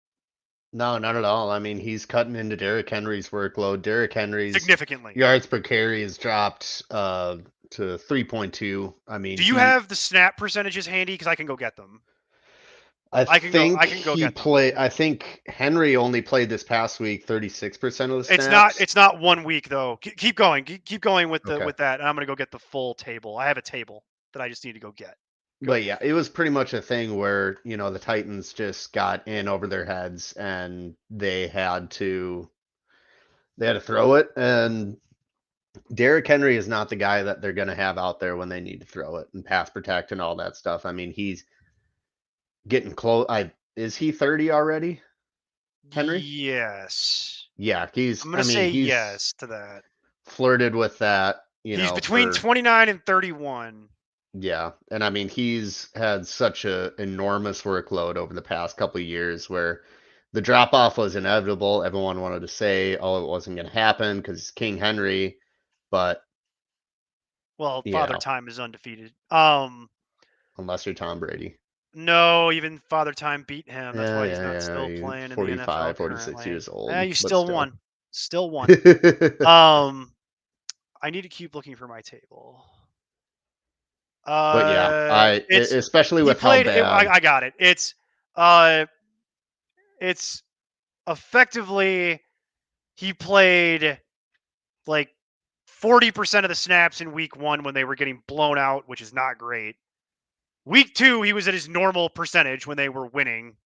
No, not at all. I mean, he's cutting into Derrick Henry's workload. Derrick Henry's Significantly. yards per carry has dropped to 3.2. I mean, do you have the snap percentages handy? Because I can go get them. I can go get them. I think Henry only played this past week 36% of the It's snaps. It's not 1 week though. Keep going. Keep going with Okay. with that. And I'm gonna go get the full table. I have a table that I just need to go get. But yeah, it was pretty much a thing where, the Titans just got in over their heads and they had to throw it. And Derrick Henry is not the guy that they're going to have out there when they need to throw it and pass protect and all that stuff. I mean, he's getting close. Is he 30 already? Henry? Yes. Yeah, I'm gonna say yes to that. Flirted with that, He's between 29 and 31. Yeah, and I mean he's had such a enormous workload over the past couple of years where the drop off was inevitable. Everyone wanted to say, "Oh, it wasn't going to happen because King Henry," but Father Time is undefeated. Unless you're Tom Brady. No, even Father Time beat him. That's why he's not still You're playing in the 45, NFL 46 currently. years old. Yeah, you but still won. Still won. I need to keep looking for my table. But yeah, especially with how bad. I got it. It's effectively he played like 40% of the snaps in week 1 when they were getting blown out, which is not great. Week 2, he was at his normal percentage when they were winning,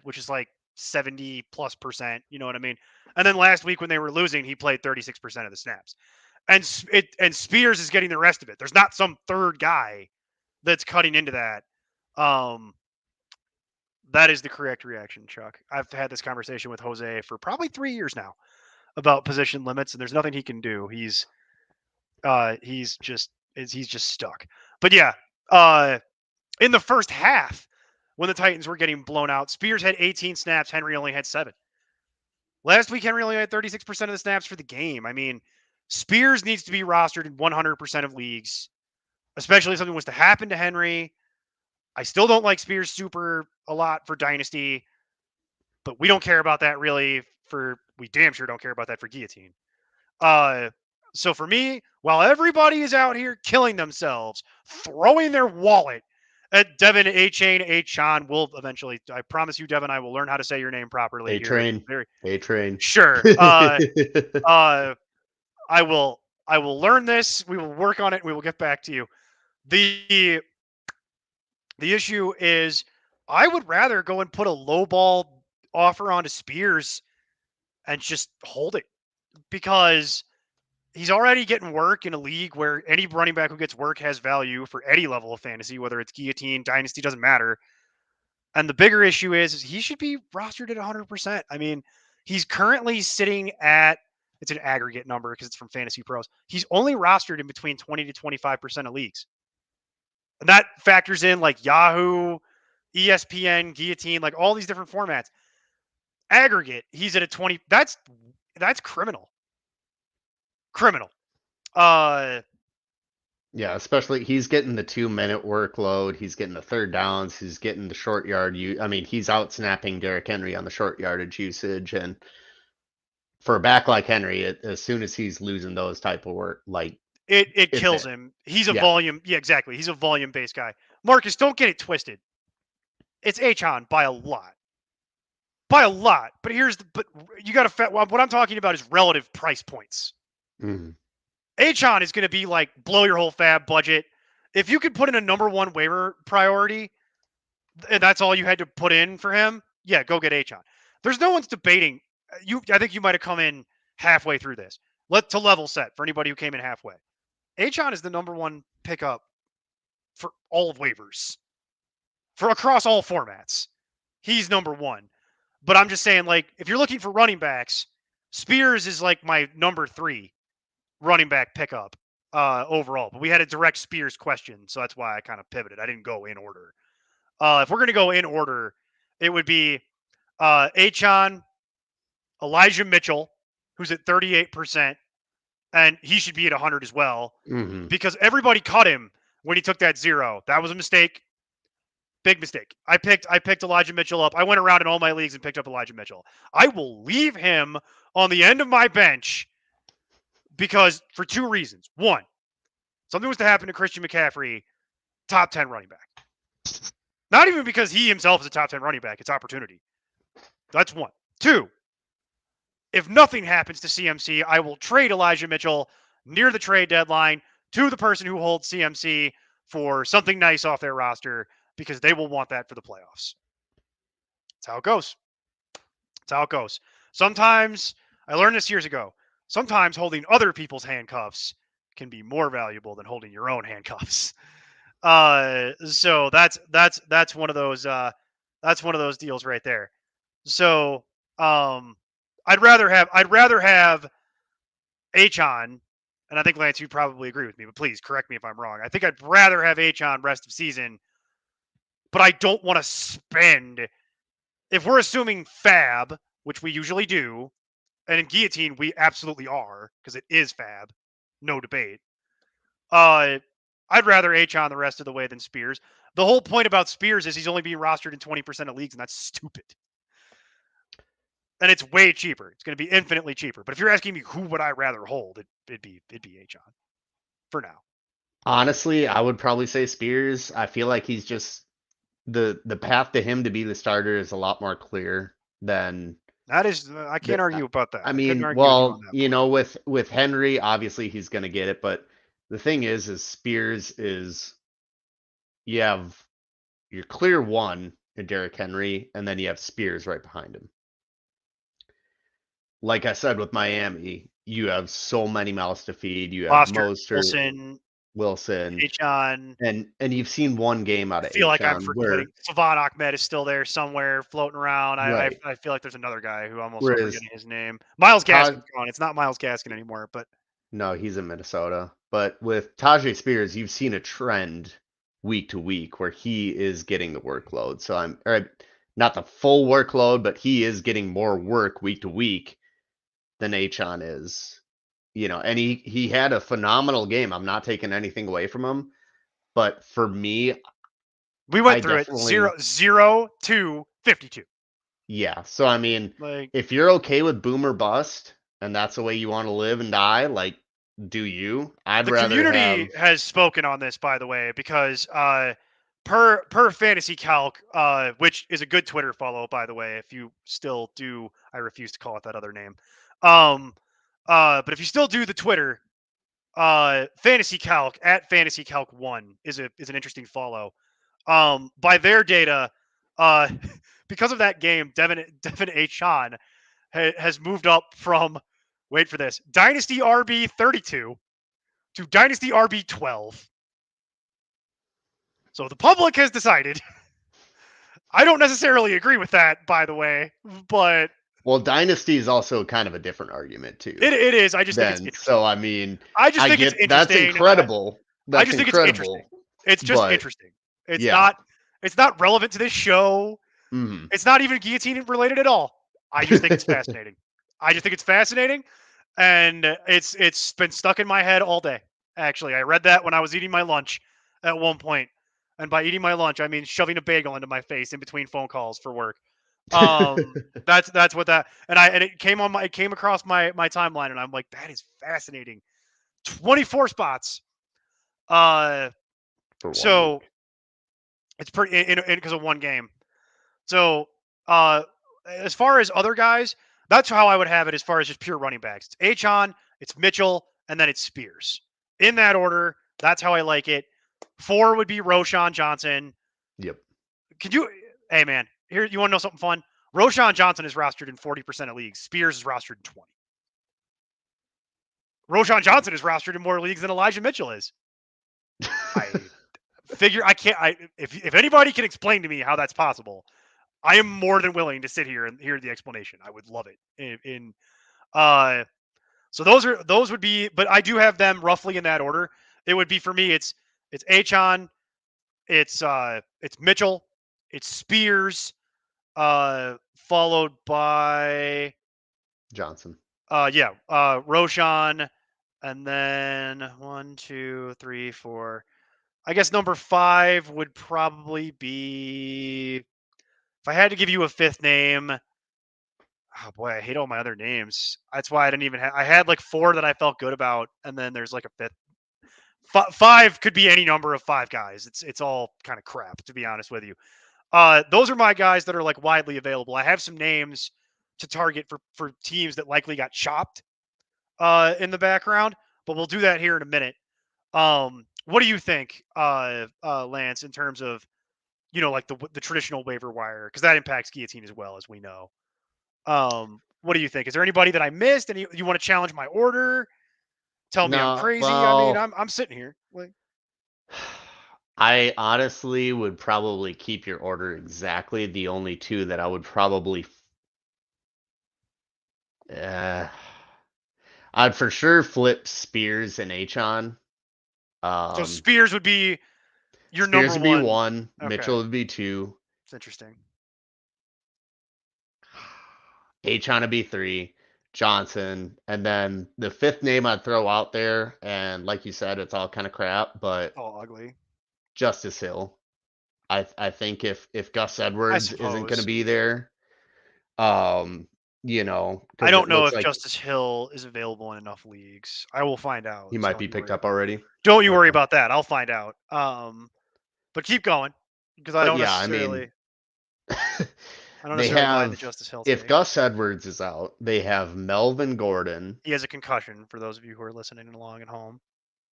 which is like 70+%. You know what I mean? And then last week when they were losing, he played 36% of the snaps. And Spears is getting the rest of it. There's not some third guy that's cutting into that. That is the correct reaction, Chuck. I've had this conversation with Jose for probably 3 years now about position limits, and there's nothing he can do. He's just stuck. But yeah, in the first half, when the Titans were getting blown out, Spears had 18 snaps. Henry only had 7. Last week, Henry only had 36% of the snaps for the game. I mean, Spears needs to be rostered in 100% of leagues, especially if something was to happen to Henry. I still don't like Spears super a lot for Dynasty, but we don't care about that really we damn sure don't care about that for Guillotine. So for me, while everybody is out here killing themselves, throwing their wallet Devin A-Chain, A-Chan will eventually, I promise you, Devin, I will learn how to say your name properly A here. train. Very A train. sure. Uh, I will learn this. We will work on it. We will get back to you. The the issue is I would rather go and put a low ball offer onto Spears and just hold it because he's already getting work in a league where any running back who gets work has value for any level of fantasy, whether it's guillotine, dynasty, doesn't matter. And the bigger issue is he should be rostered at 100%. I mean, he's currently sitting at, it's an aggregate number because it's from Fantasy Pros. He's only rostered in between 20 to 25% of leagues. And that factors in like Yahoo, ESPN, Guillotine, like all these different formats. Aggregate, he's at a 20. That's criminal. Criminal. Yeah, especially he's getting the 2-minute workload. He's getting the third downs. He's getting the short yard. I mean, he's out snapping Derrick Henry on the short yardage usage. And for a back like Henry, as soon as he's losing those type of work, like it it's kills it. him. He's a Yeah. volume. Yeah, exactly. He's a volume based guy. Marcus, don't get it twisted. It's Achan by a lot. By a lot. But you got to, what I'm talking about is relative price points. Mm-hmm. Achan is going to be like blow your whole fab budget. If you could put in a number one waiver priority, and that's all you had to put in for him, yeah, go get Achan. There's no one's debating. I think you might have come in halfway through this. To level set for anybody who came in halfway. Achan is the number one pickup for all of waivers, for across all formats. He's number one. But I'm just saying, like, if you're looking for running backs, Spears is like my number 3 running back pickup overall. But we had a direct Spears question, so that's why I kind of pivoted. I didn't go in order. If we're going to go in order, it would be Achan, Elijah Mitchell, who's at 38%, and he should be at 100 as well, because everybody cut him when he took that 0. That was a mistake. Big mistake. I picked Elijah Mitchell up. I went around in all my leagues and picked up Elijah Mitchell. I will leave him on the end of my bench because for 2 reasons. One, something was to happen to Christian McCaffrey, top 10 running back. Not even because he himself is a top 10 running back. It's opportunity. That's one. 2, if nothing happens to CMC, I will trade Elijah Mitchell near the trade deadline to the person who holds CMC for something nice off their roster because they will want that for the playoffs. That's how it goes. That's how it goes. Sometimes, I learned this years ago, sometimes holding other people's handcuffs can be more valuable than holding your own handcuffs. So that's one of those deals right there. So I'd rather have Achan, and I think Lance, you'd probably agree with me, but please correct me if I'm wrong. I think I'd rather have Achan rest of season, but I don't want to spend. If we're assuming fab, which we usually do, and in guillotine we absolutely are because it is fab, no debate. I'd rather Achan the rest of the way than Spears. The whole point about Spears is he's only being rostered in 20% of leagues, and that's stupid. And it's way cheaper. It's going to be infinitely cheaper. But if you're asking me who would I rather hold, it'd be Achan for now. Honestly, I would probably say Spears. I feel like he's just the path to him to be the starter is a lot more clear than that is. I can't argue about that. I mean, with Henry, obviously he's going to get it, but the thing is Spears is you have your clear one in Derrick Henry, and then you have Spears right behind him. Like I said with Miami, you have so many mouths to feed. You have Mostert, Wilson, Achan, and you've seen one game out of I feel like I'm Achan forgetting. Savon Ahmed is still there somewhere floating around. Right. I feel like there's another guy who almost forgetting his name. Miles Gaskin's gone. It's not Miles Gaskin anymore, but no, he's in Minnesota. But with Tajay Spears, you've seen a trend week to week where he is getting the workload. So not the full workload, but he is getting more work week to week than Achan is. And he had a phenomenal game. I'm not taking anything away from him. But for me, we went through it 0 to 52. Yeah. So, I mean, if you're okay with boom or bust, and that's the way you want to live and die, like, do you? The community has spoken on this, by the way, because per Fantasy Calc, which is a good Twitter follow, by the way. If you still do, I refuse to call it that other name. But if you still do the Twitter, Fantasy Calc at Fantasy Calc 1 is an interesting follow. By their data, uh, because of that game, Devin Achon has moved up from, wait for this, Dynasty RB 32 to Dynasty RB 12. So the public has decided. I don't necessarily agree with that, by the way, but Well, Dynasty is also kind of a different argument too. it is. I just think it's Then, interesting. so I mean, I just I think it's get that's interesting. incredible. I That's just think it's interesting. incredible. It's just But interesting. It's yeah. not. It's not relevant to this show. Mm-hmm. It's not even guillotine related at all. I just think it's fascinating. I just think it's fascinating, and it's been stuck in my head all day. Actually, I read that when I was eating my lunch at one point, and by eating my lunch, I mean shoving a bagel into my face in between phone calls for work. That's what that, and it came across my timeline, and I'm like, that is fascinating. 24 spots. For one So week. it's pretty because of one game. So as far as other guys, that's how I would have it as far as just pure running backs. It's Achon, it's Mitchell, and then it's Spears. In that order, that's how I like it. 4 would be Roschon Johnson. Yep. Could you, hey man, here, you want to know something fun? Roschon Johnson is rostered in 40% of leagues. Spears is rostered in 20. Roschon Johnson is rostered in more leagues than Elijah Mitchell is. I figure I can't. If anybody can explain to me how that's possible, I am more than willing to sit here and hear the explanation. I would love it. So those would be, but I do have them roughly in that order. It would be for me. It's Achon, it's Mitchell, it's Spears, followed by Johnson. Roschon, and then 1, 2, 3, 4. I guess number 5 would probably be, if I had to give you a fifth name. Oh boy, I hate all my other names. That's why I didn't even have. I had like 4 that I felt good about, and then there's like a fifth. 5 could be any number of 5 guys. It's all kind of crap, to be honest with you. Those are my guys that are like widely available. I have some names to target for teams that likely got chopped in the background, but we'll do that here in a minute. What do you think, Lance, in terms of, like the traditional waiver wire, because that impacts guillotine as well, as we know. What do you think? Is there anybody that I missed? And you want to challenge my order? Tell me I'm No, crazy. I mean, well, I'm sitting here. Like, I honestly would probably keep your order exactly. The only two that I would probably, I'd for sure flip Spears and Achon. so Um, Spears would be your Spears number would be one. 1, Okay, Mitchell would be 2, it's interesting. Achon would be 3, Johnson, and then the fifth name I'd throw out there, and like you said, it's all kind of crap, but All ugly. Justice Hill. I think if Gus I Edwards isn't going to suppose. be there, um, I because don't it know looks if like Justice Hill is available in enough leagues. I will find out. he So might don't be you picked worry. up already. Don't you worry Okay. about that. I'll find out. But keep going, because I But don't yeah, I mean, necessarily they buy the have, Justice Hill if take. Gus Edwards is out, they have Melvin Gordon He has a concussion, for those of you who are listening along at home.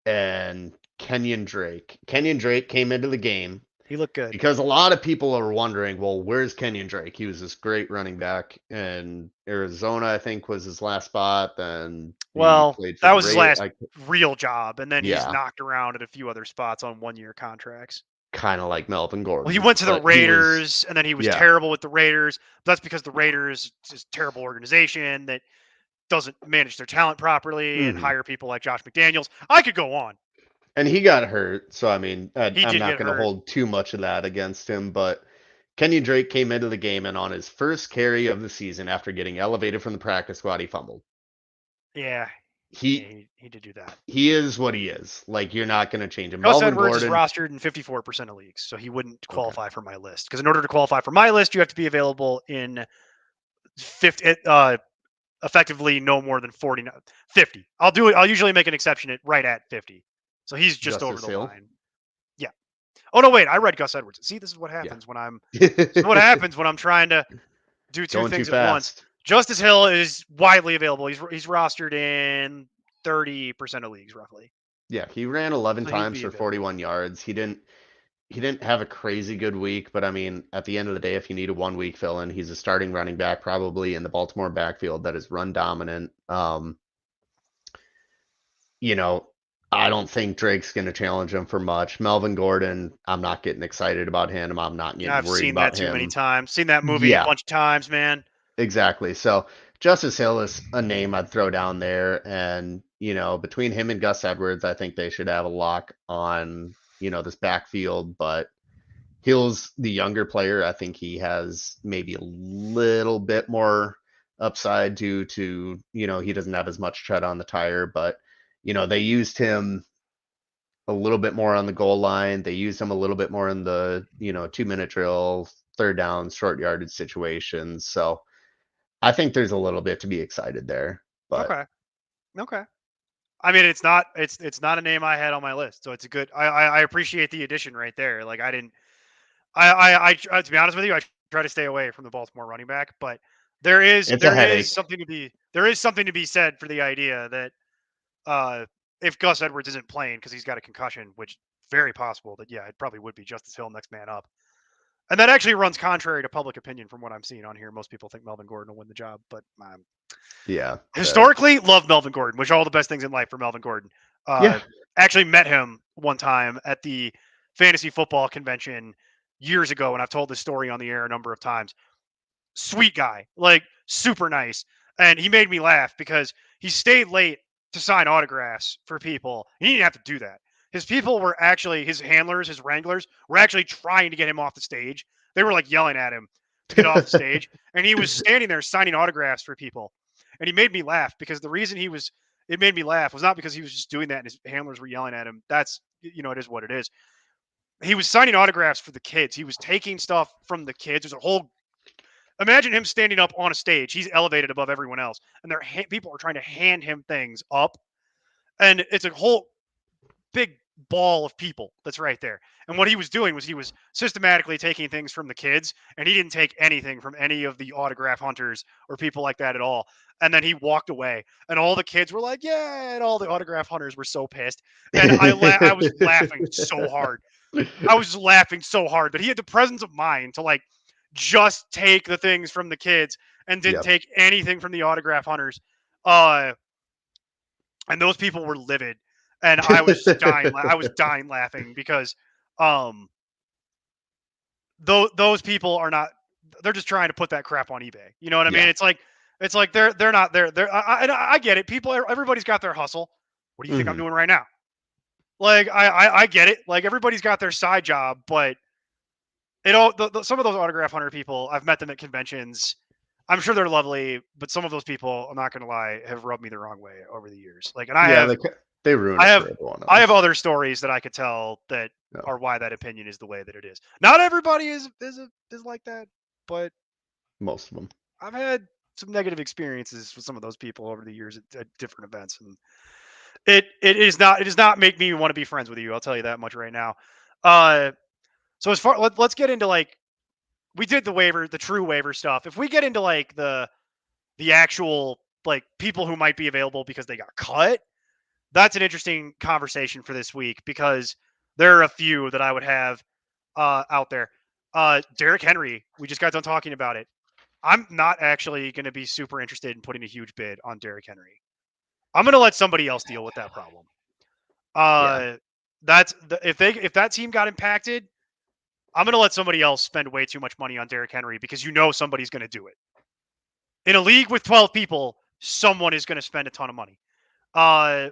and Kenyon Drake. Kenyon Drake came into the game He looked good. because a lot of people are wondering, well, where's Kenyon Drake? He was this great running back, and Arizona, I think, was his last spot. Then he Well, played for that the was his last Like, real job, and then he's yeah, knocked around at a few other spots on 1-year contracts. kind of like Melvin Well, he Gordon, went to the but he was, Raiders, and then he was yeah, terrible with the Raiders. That's because the Raiders is a terrible organization that doesn't manage their talent properly and hmm hire people like Josh McDaniels. I could go on. and he got hurt. So I mean, He I'm did not get going to hurt. hold too much of that against him, but. Kenyon Drake came into the game, and on his first carry of the season, after getting elevated from the practice squad, he fumbled. Yeah, He he did do that. he is what he is. Like, you're not going to change him. Gus Melvin Edwards is Gordon. rostered in 54% of leagues, so he wouldn't Okay. qualify for my list. Because in order to qualify for my list, you have to be available in 50, effectively no more than 40, 50. I'll usually make an exception right at 50. So he's just over Justice the Hill. line. Yeah. Oh no, wait, I read Gus Edwards. See, this is what Yeah. happens when I'm. This is what happens when I'm trying to do two Going too things at once. fast. Justice Hill is widely available. He's rostered in 30% of leagues roughly, Yeah, he ran 11 so he'd times be for available. 41 yards. He didn't have a crazy good week, but I mean, at the end of the day, if you need a 1 week fill in, he's a starting running back probably in the Baltimore backfield that is run dominant. You know, I don't think Drake's going to challenge him for much. Melvin Gordon, I'm not getting excited about him. I'm not getting I've worried seen that about too many him. times. Seen that movie a Yeah, bunch of times, man. exactly. So Justice Hill is a name I'd throw down there. And, between him and Gus Edwards, I think they should have a lock on, this backfield. But Hill's the younger player. I think he has maybe a little bit more upside due to, he doesn't have as much tread on the tire. But, they used him a little bit more on the goal line. They used him a little bit more in the, 2 minute drill, third down, short yardage situations. So I think there's a little bit to be excited there. But Okay, okay. I mean, it's not a name I had on my list, so it's a good. I appreciate the addition right there. Like I didn't. To be honest with you, I try to stay away from the Baltimore running back, but there is it's a there is headache. something to be there is something to be said for the idea that uh, if Gus Edwards isn't playing because he's got a concussion, which very possible that yeah, it probably would be Justice Hill next man up, and that actually runs contrary to public opinion from what I'm seeing on here. Most people think Melvin Gordon will win the job, but Yeah. historically love Melvin Gordon. Wish all the best things in life for Melvin Gordon. Yeah. Uh, Actually met him one time at the fantasy football convention years ago, and I've told this story on the air a number of times. Sweet guy, like super nice. And he made me laugh because he stayed late to sign autographs for people. He didn't have to do that. His people were actually, his handlers, his wranglers were actually trying to get him off the stage. They were like yelling at him to get off the stage. And he was standing there signing autographs for people. And he made me laugh because the reason it made me laugh was not because he was just doing that and his handlers were yelling at him. That's, it is what it is. He was signing autographs for the kids. He was taking stuff from the kids. There's a whole imagine him standing up on a stage. He's elevated above everyone else, and people are trying to hand him things up, and it's a whole big ball of people that's right there. And what he was doing was he was systematically taking things from the kids, and he didn't take anything from any of the autograph hunters or people like that at all. And then he walked away, and all the kids were like, "Yeah!" And all the autograph hunters were so pissed, and I was laughing so hard. I was laughing so hard, but he had the presence of mind to like just take the things from the kids and didn't Yep. take anything from the autograph hunters. Uh, and those people were livid, and I was dying. I was dying laughing because um, those people are not. They're just trying to put that crap on eBay. You know what I mean? Yeah. It's like they're not there. I get it. People, everybody's got their hustle. What do you think I'm Hmm. doing right now? Like I get it. Like everybody's got their side job, but some of those autograph hunter people, I've met them at conventions. I'm sure they're lovely, but some of those people, I'm not going to lie, have rubbed me the wrong way over the years. Like, and Yeah, they ruin I it have, for everyone I have else. other stories that I could tell that No, are why that opinion is the way that it is. Not everybody is like that, but most of them. I've had some negative experiences with some of those people over the years at different events, and it does not make me want to be friends with you. I'll tell you that much right now. Uh, so let's get into like we did the true waiver stuff. If we get into like the actual like people who might be available because they got cut, that's an interesting conversation for this week because there are a few that I would have out there. Derrick Henry, we just got done talking about it. I'm not actually going to be super interested in putting a huge bid on Derrick Henry. I'm going to let somebody else deal with that problem. Yeah. Uh, if that team got impacted, I'm going to let somebody else spend way too much money on Derrick Henry because somebody's going to do it. In a league with 12 people, someone is going to spend a ton of money. Uh,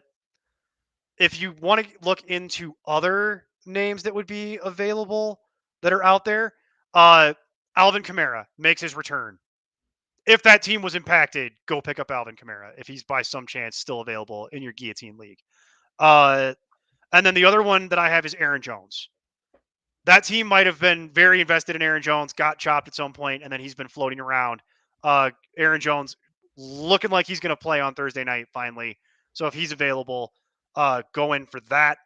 if you want to look into other names that would be available that are out there, uh, Alvin Kamara makes his return. If that team was impacted, go pick up Alvin Kamara if he's by some chance still available in your Guillotine League. Uh, and then the other one that I have is Aaron Jones. That team might have been very invested in Aaron Jones, got chopped at some point, and then he's been floating around. Aaron Jones looking like he's going to play on Thursday night finally. So if he's available, go in for that.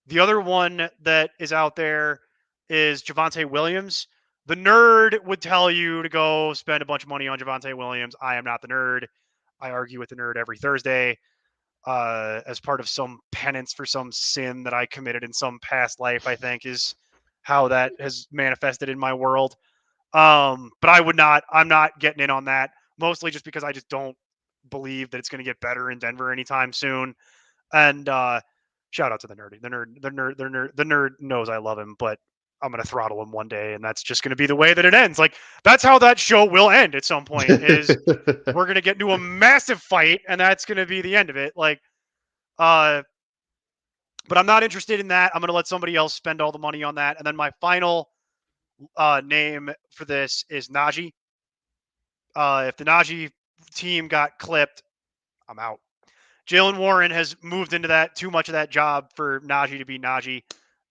The other one that is out there, is Javonte Williams. The nerd would tell you to go spend a bunch of money on Javonte Williams. I am not the nerd. I argue with the nerd every Thursday as part of some penance for some sin that I committed in some past life, I think is how that has manifested in my world. But I'm not getting in on that, mostly just because I just don't believe that it's going to get better in Denver anytime soon. And shout out to the nerdy. The nerd knows I love him, but I'm gonna throttle him one day, and that's just gonna be the way that it ends. Like that's how that show will end at some point. Is we're gonna get into a massive fight, and that's gonna be the end of it. Like, uh, but I'm not interested in that. I'm gonna let somebody else spend all the money on that. And then my final name for this is Najee. If the Najee team got clipped, I'm out. Jalen Warren has moved into that too much of that job for Najee to be Najee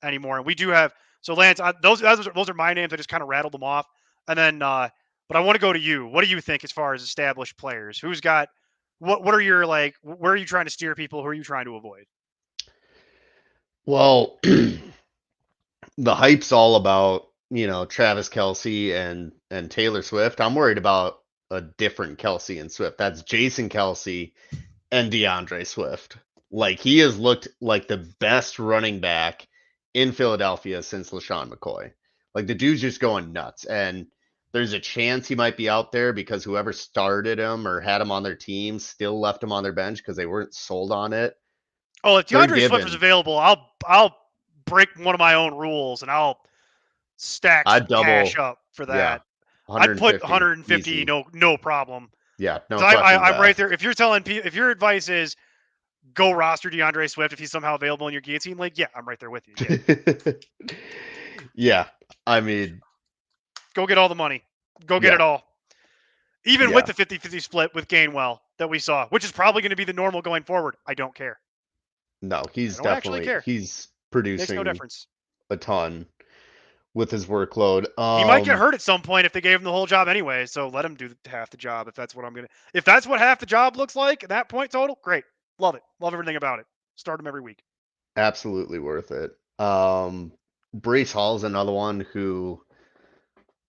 anymore. And we do have so Lance. Those are my names. I just kind of rattled them off, and then but I want to go to you. What do you think as far as established players? Who's got what are your like? Where are you trying to steer people? Who are you trying to avoid? Well, the hype's all about, Travis Kelsey and Taylor Swift. I'm worried about a different Kelsey and Swift. That's Jason Kelsey and DeAndre Swift. Like he has looked like the best running back in Philadelphia since LaShawn McCoy. Like the dude's just going nuts. And there's a chance he might be out there because whoever started him or had him on their team still left him on their bench because they weren't sold on it. Oh, if They're DeAndre Swift was given. available, I'll break one of my own rules and I'll stack I'd some cash double, up for yeah, that. I'd put 150 150, easy. no problem. Yeah, no Because questions I'm right asked. there. If you're telling people, if your advice is go roster DeAndre Swift if he's somehow available in your guillotine league, yeah, I'm right there with you. Yeah, Yeah, I mean, go get all the money. Go get yeah, it all. Even with yeah. the 50-50 split with Gainwell that we saw, which is probably going to be the normal going forward. I don't care. No, I don't actually care. he's Makes no producing difference. a ton with his workload. He might get hurt at some point if they gave him the whole job anyway. So let him do half the job if that's what I'm gonna. If that's what half the job looks like at that point total, great. Love it. Love everything about it. Start him every week. Absolutely worth it. Brees Hall's another one who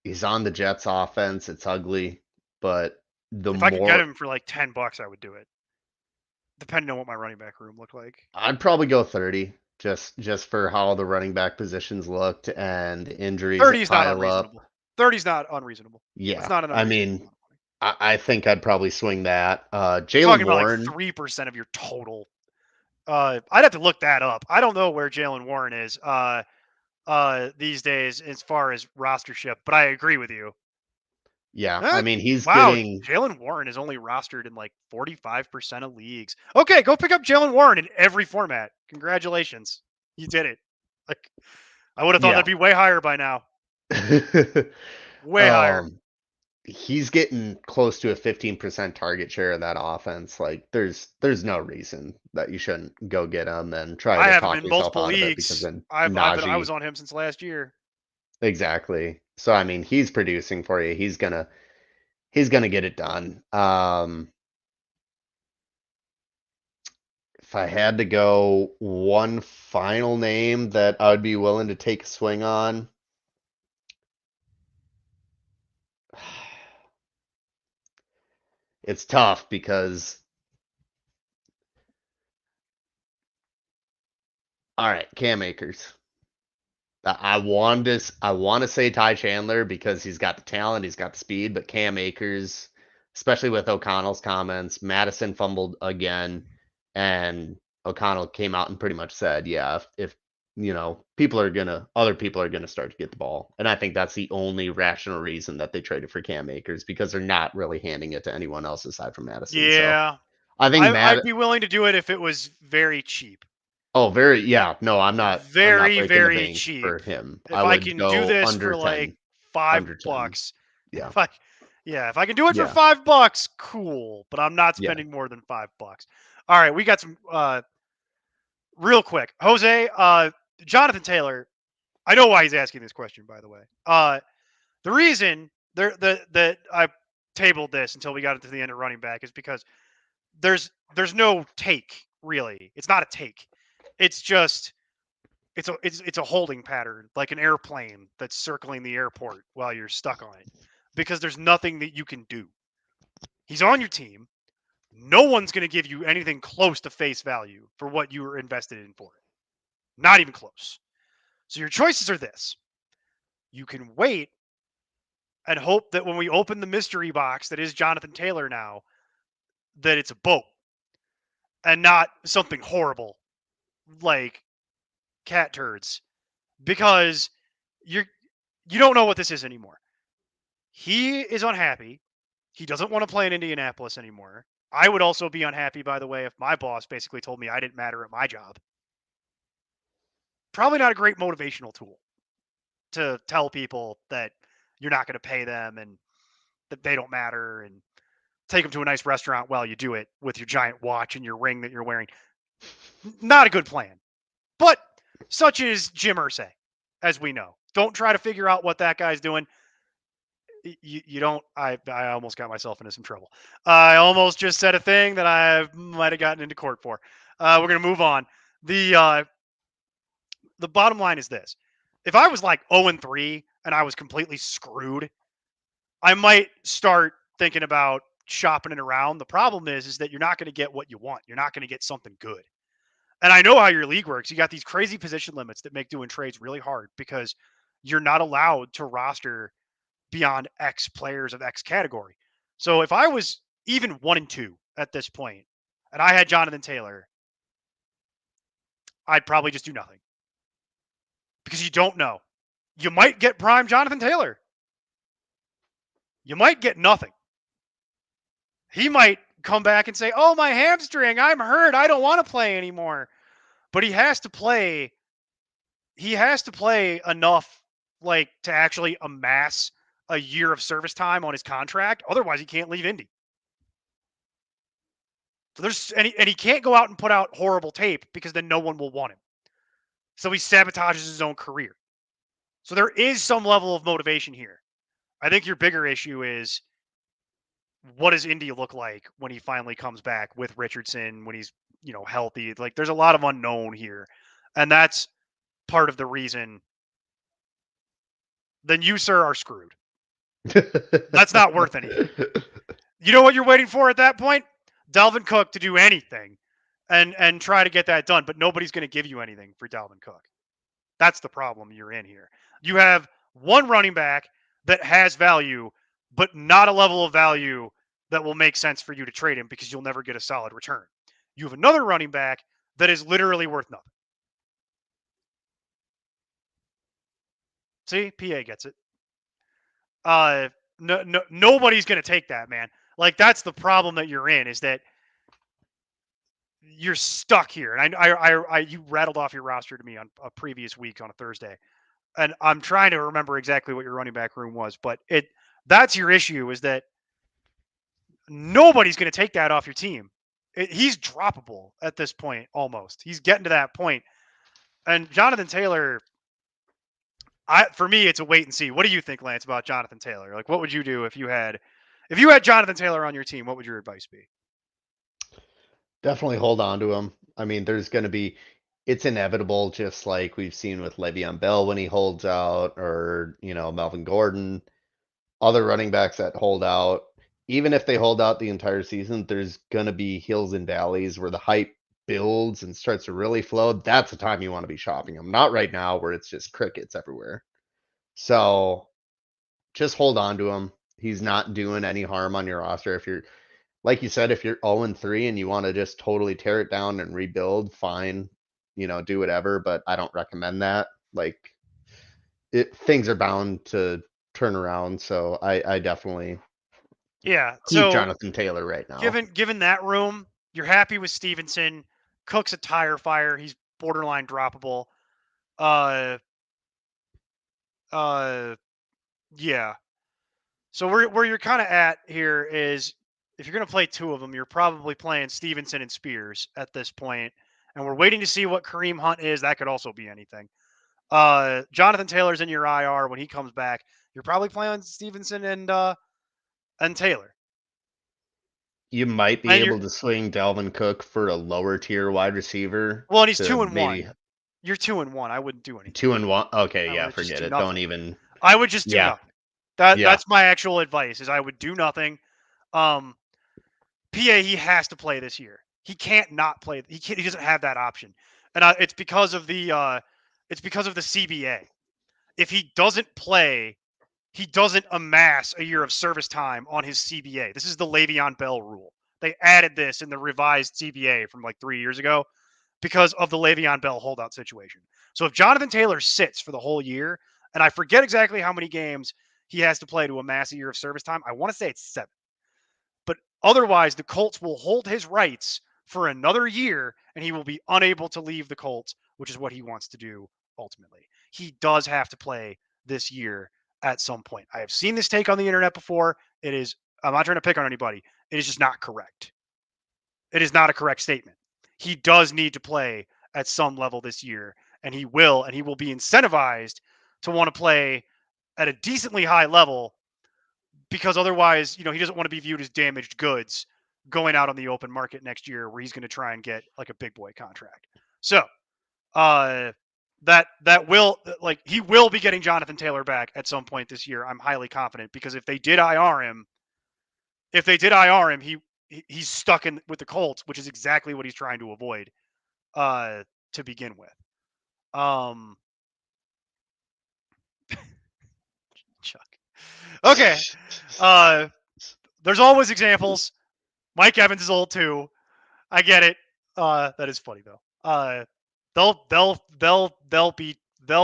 he's on the Jets offense. It's ugly, but the If I could get more him for like $10, I would do it. Depending on what my running back room looked like. I'd probably go 30 just for how the running back positions looked and injuries 30 that is not pile up. unreasonable. 30 is not unreasonable. That's Yeah, not an I unreasonable mean, amount of money. I think I'd probably swing that. You're Jalen talking about like Warren, 3% of your total. I'd have to look that up. I don't know where Jalen Warren is these days as far as rostership, but I agree with you. yeah, I mean he's Wow, getting Jalen Warren is only rostered in like 45% of leagues. Okay, go pick up Jalen Warren in every format. Congratulations. You did it. Like I would have thought yeah. that'd be way higher by now. Way higher. um he's getting close to a 15% target share of that offense. Like there's no reason that you shouldn't go get him and try I to have him talk in yourself multiple out of it because leagues. then I was Najee on him since last year. exactly. So I mean he's producing for you. He's gonna get it done. If I had to go one final name that I would be willing to take a swing on, it's tough because all right, Cam Akers. I want to say Ty Chandler because he's got the talent, he's got the speed, but Cam Akers, especially with O'Connell's comments, Madison fumbled again, and O'Connell came out and pretty much said, yeah, if other people are gonna start to get the ball, and I think that's the only rational reason that they traded for Cam Akers because they're not really handing it to anyone else aside from Madison. So Yeah. I think I'd be willing to do it if it was very cheap. Oh, very, yeah. No, I'm not Very, breaking the very bank cheap. for him. I If I would can do go this under for like 10, five under 10. bucks, Yeah. if I yeah, if I can do it for Yeah. $5, cool. But I'm not Yeah. spending more than $5. All right, we got some real quick. Jose, Jonathan Taylor. I know why he's asking this question, by the way. The reason that I tabled this until we got to the end of running back is because there's no take really. It's not a take. It's just it's a holding pattern, like an airplane that's circling the airport while you're stuck on it, because there's nothing that you can do. He's on your team. No one's going to give you anything close to face value for what you were invested in for it. Not even close. So your choices are this: you can wait and hope that when we open the mystery box that is Jonathan Taylor now, that it's a boat and not something horrible like cat turds, because you're you don't know what this is anymore. He is unhappy. He doesn't want to play in Indianapolis anymore. I would also be unhappy, by the way, if my boss basically told me I didn't matter at my job. Probably not a great motivational tool to tell people that you're not going to pay them and that they don't matter, and take them to a nice restaurant while you do it with your giant watch and your ring that you're wearing. Not a good plan. But such is Jim Irsay, as we know. Don't try to figure out what that guy's doing. You don't. I almost got myself into some trouble. I almost just said a thing that I might have gotten into court for. We're gonna move on. The bottom line is this: if I was like 0-3 and I was completely screwed, I might start thinking about shopping it around. The problem is that you're not going to get what you want. You're not going to get something good. And I know how your league works. You got these crazy position limits that make doing trades really hard because you're not allowed to roster beyond X players of X category. So if I was even 1-2 at this point and I had Jonathan Taylor, I'd probably just do nothing because you don't know. You might get prime Jonathan Taylor. You might get nothing. He might come back and say, "Oh, my hamstring, I'm hurt. I don't want to play anymore." But he has to play enough like to actually amass a year of service time on his contract. Otherwise, he can't leave Indy. So and he can't go out and put out horrible tape because then no one will want him. So he sabotages his own career. So there is some level of motivation here. I think your bigger issue is, what does Indy look like when he finally comes back with Richardson, when he's, healthy? Like, there's a lot of unknown here. And that's part of the reason. Then you, sir, are screwed. That's not worth anything. You know what you're waiting for at that point? Dalvin Cook to do anything and try to get that done. But nobody's going to give you anything for Dalvin Cook. That's the problem you're in here. You have one running back that has value, but not a level of value that will make sense for you to trade him because you'll never get a solid return. You have another running back that is literally worth nothing. See, PA gets it. Nobody's going to take that, man. Like, that's the problem that you're in, is that you're stuck here. And you rattled off your roster to me on a previous week on a Thursday, and I'm trying to remember exactly what your running back room was, but that's your issue, is that nobody's going to take that off your team. He's droppable at this point, almost. He's getting to that point. And Jonathan Taylor, for me, it's a wait and see. What do you think, Lance, about Jonathan Taylor? Like, what would you do if you had Jonathan Taylor on your team? What would your advice be? Definitely hold on to him. I mean, it's inevitable, just like we've seen with Le'Veon Bell when he holds out, or, Melvin Gordon, other running backs that hold out. Even if they hold out the entire season, there's going to be hills and valleys where the hype builds and starts to really flow. That's the time you want to be shopping them. Not right now where it's just crickets everywhere. So just hold on to him. He's not doing any harm on your roster. If you're, like you said, if you're 0-3 and you want to just totally tear it down and rebuild, fine, do whatever. But I don't recommend that. Like, things are bound to turn around. So I definitely Yeah. keep So Jonathan Taylor right now. given that room, you're happy with Stevenson. Cook's a tire fire. He's borderline droppable. Yeah. So where you're kind of at here is, if you're going to play two of them, you're probably playing Stevenson and Spears at this point, and we're waiting to see what Kareem Hunt is. That could also be anything. Jonathan Taylor's in your IR. When he comes back, you're probably playing Stevenson and Taylor. You might be And able to swing Dalvin Cook for a lower tier wide receiver. well, and he's to 2-1. maybe You're 2-1. I wouldn't do anything. 2-1. Okay, I yeah, would just forget do it. nothing. Don't even. I would just do Yeah, nothing. yeah. That's my actual advice. Is I would do nothing. PA, he has to play this year. He can't not play. He can't. He doesn't have that option, and it's because of the CBA. If he doesn't play, he doesn't amass a year of service time on his CBA. This is the Le'Veon Bell rule. They added this in the revised CBA from like 3 years ago because of the Le'Veon Bell holdout situation. So if Jonathan Taylor sits for the whole year, and I forget exactly how many games he has to play to amass a year of service time, I want to say it's 7. But otherwise, the Colts will hold his rights for another year, and he will be unable to leave the Colts, which is what he wants to do ultimately. He does have to play this year at some point. I have seen this take on the internet before. It is, I'm not trying to pick on anybody. It is just not correct. It is not a correct statement. He does need to play at some level this year, and he will be incentivized to want to play at a decently high level because otherwise, he doesn't want to be viewed as damaged goods going out on the open market next year where he's going to try and get like a big boy contract. So, uh, that will he will be getting Jonathan Taylor back at some point this year. I'm highly confident because if they did IR him, he's stuck in with the Colts, which is exactly what he's trying to avoid to begin with. Chuck. Okay. There's always examples. Mike Evans is old too. I get it. That is funny though. They'll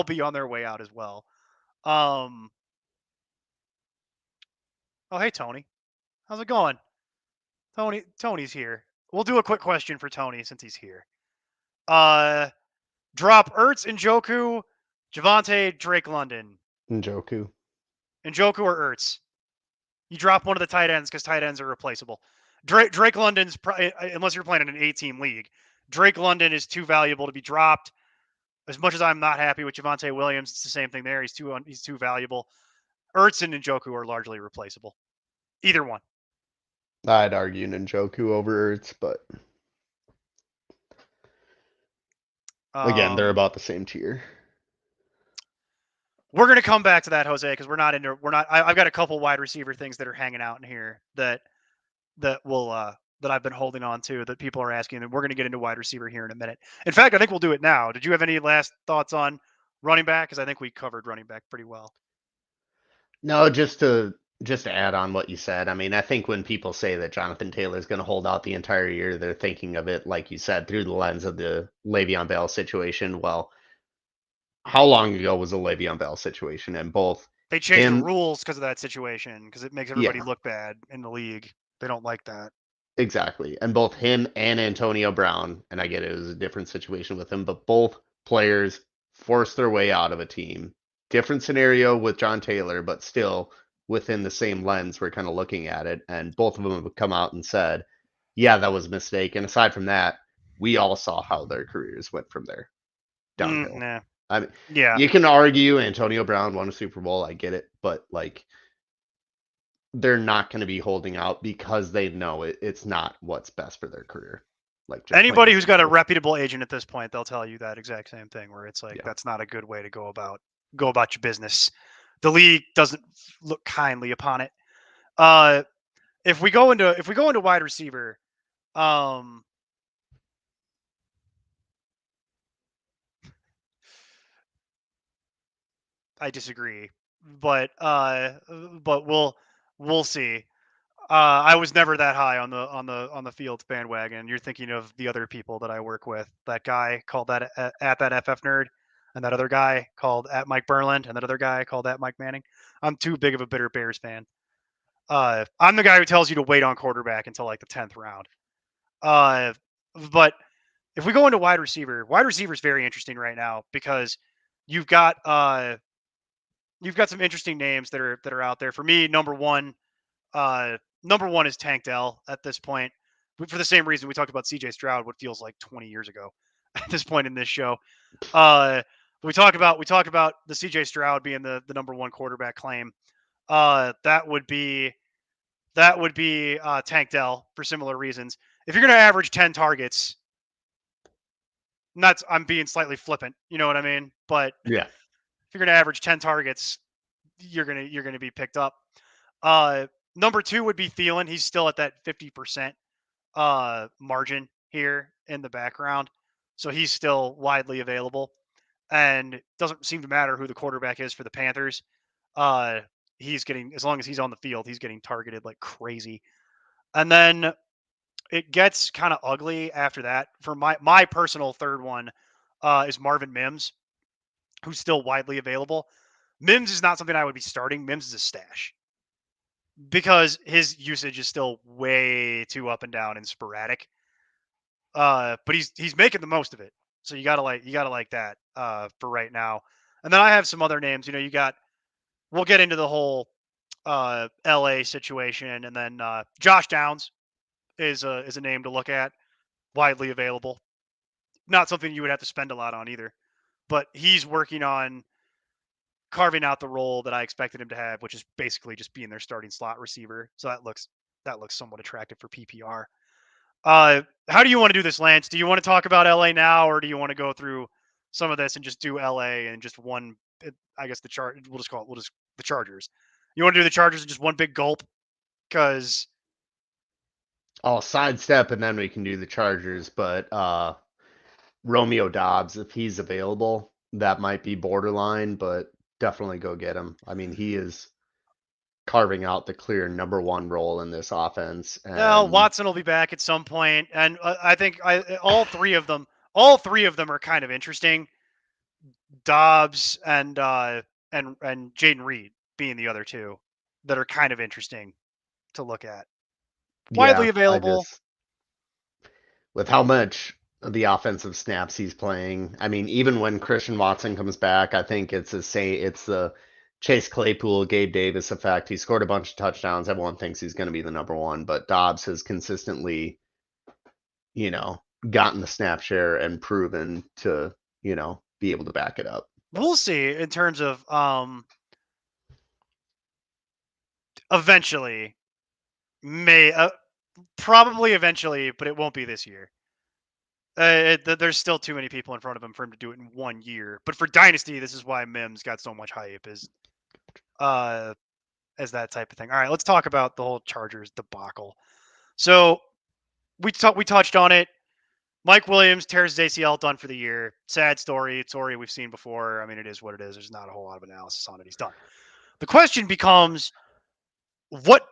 be on their way out as well. Oh hey Tony, how's it going? Tony's here. We'll do a quick question for Tony since he's here. Drop Ertz, Njoku, Javonte, Drake London. Njoku. Njoku or Ertz? You drop one of the tight ends because tight ends are replaceable. Drake London's unless you're playing in an 8-team league. Drake London is too valuable to be dropped. As much as I'm not happy with Javonte Williams, it's the same thing there. He's too valuable. Ertz and Njoku are largely replaceable. Either one. I'd argue Njoku over Ertz, but again, they're about the same tier. We're going to come back to that, Jose, because I've got a couple wide receiver things that are hanging out in here that I've been holding on to that people are asking, and we're going to get into wide receiver here in a minute. In fact, I think we'll do it now. Did you have any last thoughts on running back? Because I think we covered running back pretty well. No, just to add on what you said. I mean, I think when people say that Jonathan Taylor is going to hold out the entire year, they're thinking of it, like you said, through the lens of the Le'Veon Bell situation. Well, how long ago was the Le'Veon Bell situation? And both they changed him, the rules because of that situation because it makes everybody look bad in the league. They don't like that. Exactly. And both him and Antonio Brown, and I get it was a different situation with him, but both players forced their way out of a team. Different scenario with John Taylor, but still within the same lens, we're kind of looking at it. And both of them have come out and said, yeah, that was a mistake. And aside from that, we all saw how their careers went from there downhill. Nah. I mean, Yeah. you can argue Antonio Brown won a Super Bowl. I get it. But like, they're not going to be holding out because they know it's not what's best for their career. Like anybody who's got a reputable agent at this point, they'll tell you that exact same thing. Where it's like that's not a good way to go about your business. The league doesn't look kindly upon it. If we go into wide receiver, I disagree, but we'll see. I was never that high on the Fields bandwagon. You're thinking of the other people that I work with. That guy called that at that FF nerd, and that other guy called at Mike Berland, and that other guy called at Mike Manning. I'm too big of a bitter Bears fan. I'm the guy who tells you to wait on quarterback until like the 10th round. But if we go into wide receiver is very interesting right now because you've got some interesting names that are out there. For me, number one is Tank Dell at this point. For the same reason we talked about CJ Stroud, what feels like 20 years ago at this point in this show. We talk about the CJ Stroud being the number one quarterback claim. That would be Tank Dell for similar reasons. If you're going to average 10 targets, Not I'm being slightly flippant, you know what I mean? But if Yeah. you're gonna average 10 targets, you're gonna be picked up. Uh, Number two would be Thielen. He's still at that 50% margin here in the background, so he's still widely available, and it doesn't seem to matter who the quarterback is for the Panthers. Uh, he's getting as long as he's on the field, he's getting targeted like crazy. And then it gets kind of ugly after that. For my personal third one is Marvin Mims, who's still widely available. Mims is not something I would be starting. Mims is a stash because his usage is still way too up and down and sporadic. But he's making the most of it. So you gotta like that for right now. And then I have some other names. You got we'll get into the whole LA situation, and then Josh Downs is a name to look at, widely available. Not something you would have to spend a lot on either, but he's working on carving out the role that I expected him to have, which is basically just being their starting slot receiver. So that looks somewhat attractive for PPR. How do you want to do this, Lance? Do you want to talk about LA now, or do you want to go through some of this and just do LA and just one? I guess the chart. We'll just the Chargers. You want to do the Chargers in just one big gulp? Because I'll sidestep and then we can do the Chargers, but Romeo Dobbs, if he's available, that might be borderline, but definitely go get him. I mean, he is carving out the clear number one role in this offense, well, and Watson will be back at some point, and I think all three of them are kind of interesting. Dobbs and Jaden Reed being the other two that are kind of interesting to look at. Widely yeah, I available. just with how much of the offensive snaps he's playing. I mean, even when Christian Watson comes back, I think it's the Chase Claypool, Gabe Davis effect. He scored a bunch of touchdowns. Everyone thinks he's going to be the number one, but Dobbs has consistently, you know, gotten the snap share and proven to, be able to back it up. We'll see in terms of eventually may probably eventually, but it won't be this year. There's still too many people in front of him for him to do it in 1 year. But for Dynasty, this is why Mims got so much hype uh as that type of thing. All right, let's talk about the whole Chargers debacle. So we touched on it. Mike Williams tears his ACL, done for the year. Sad story. Story we've seen before. I mean, it is what it is. There's not a whole lot of analysis on it. He's done. The question becomes, what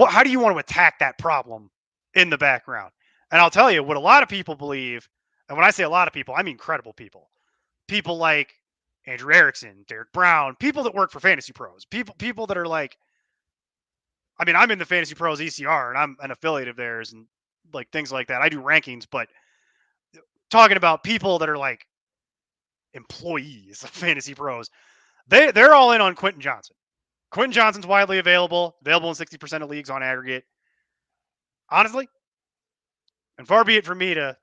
how do you want to attack that problem in the background? And I'll tell you what a lot of people believe, and when I say a lot of people, I mean credible people. People like Andrew Erickson, Derek Brown, people that work for Fantasy Pros, people that are like, I mean, I'm in the Fantasy Pros ECR and I'm an affiliate of theirs and like things like that. I do rankings, but talking about people that are like employees of Fantasy Pros, they're all in on Quentin Johnson. Quentin Johnson's widely available in 60% of leagues on aggregate. Honestly, and far be it from me to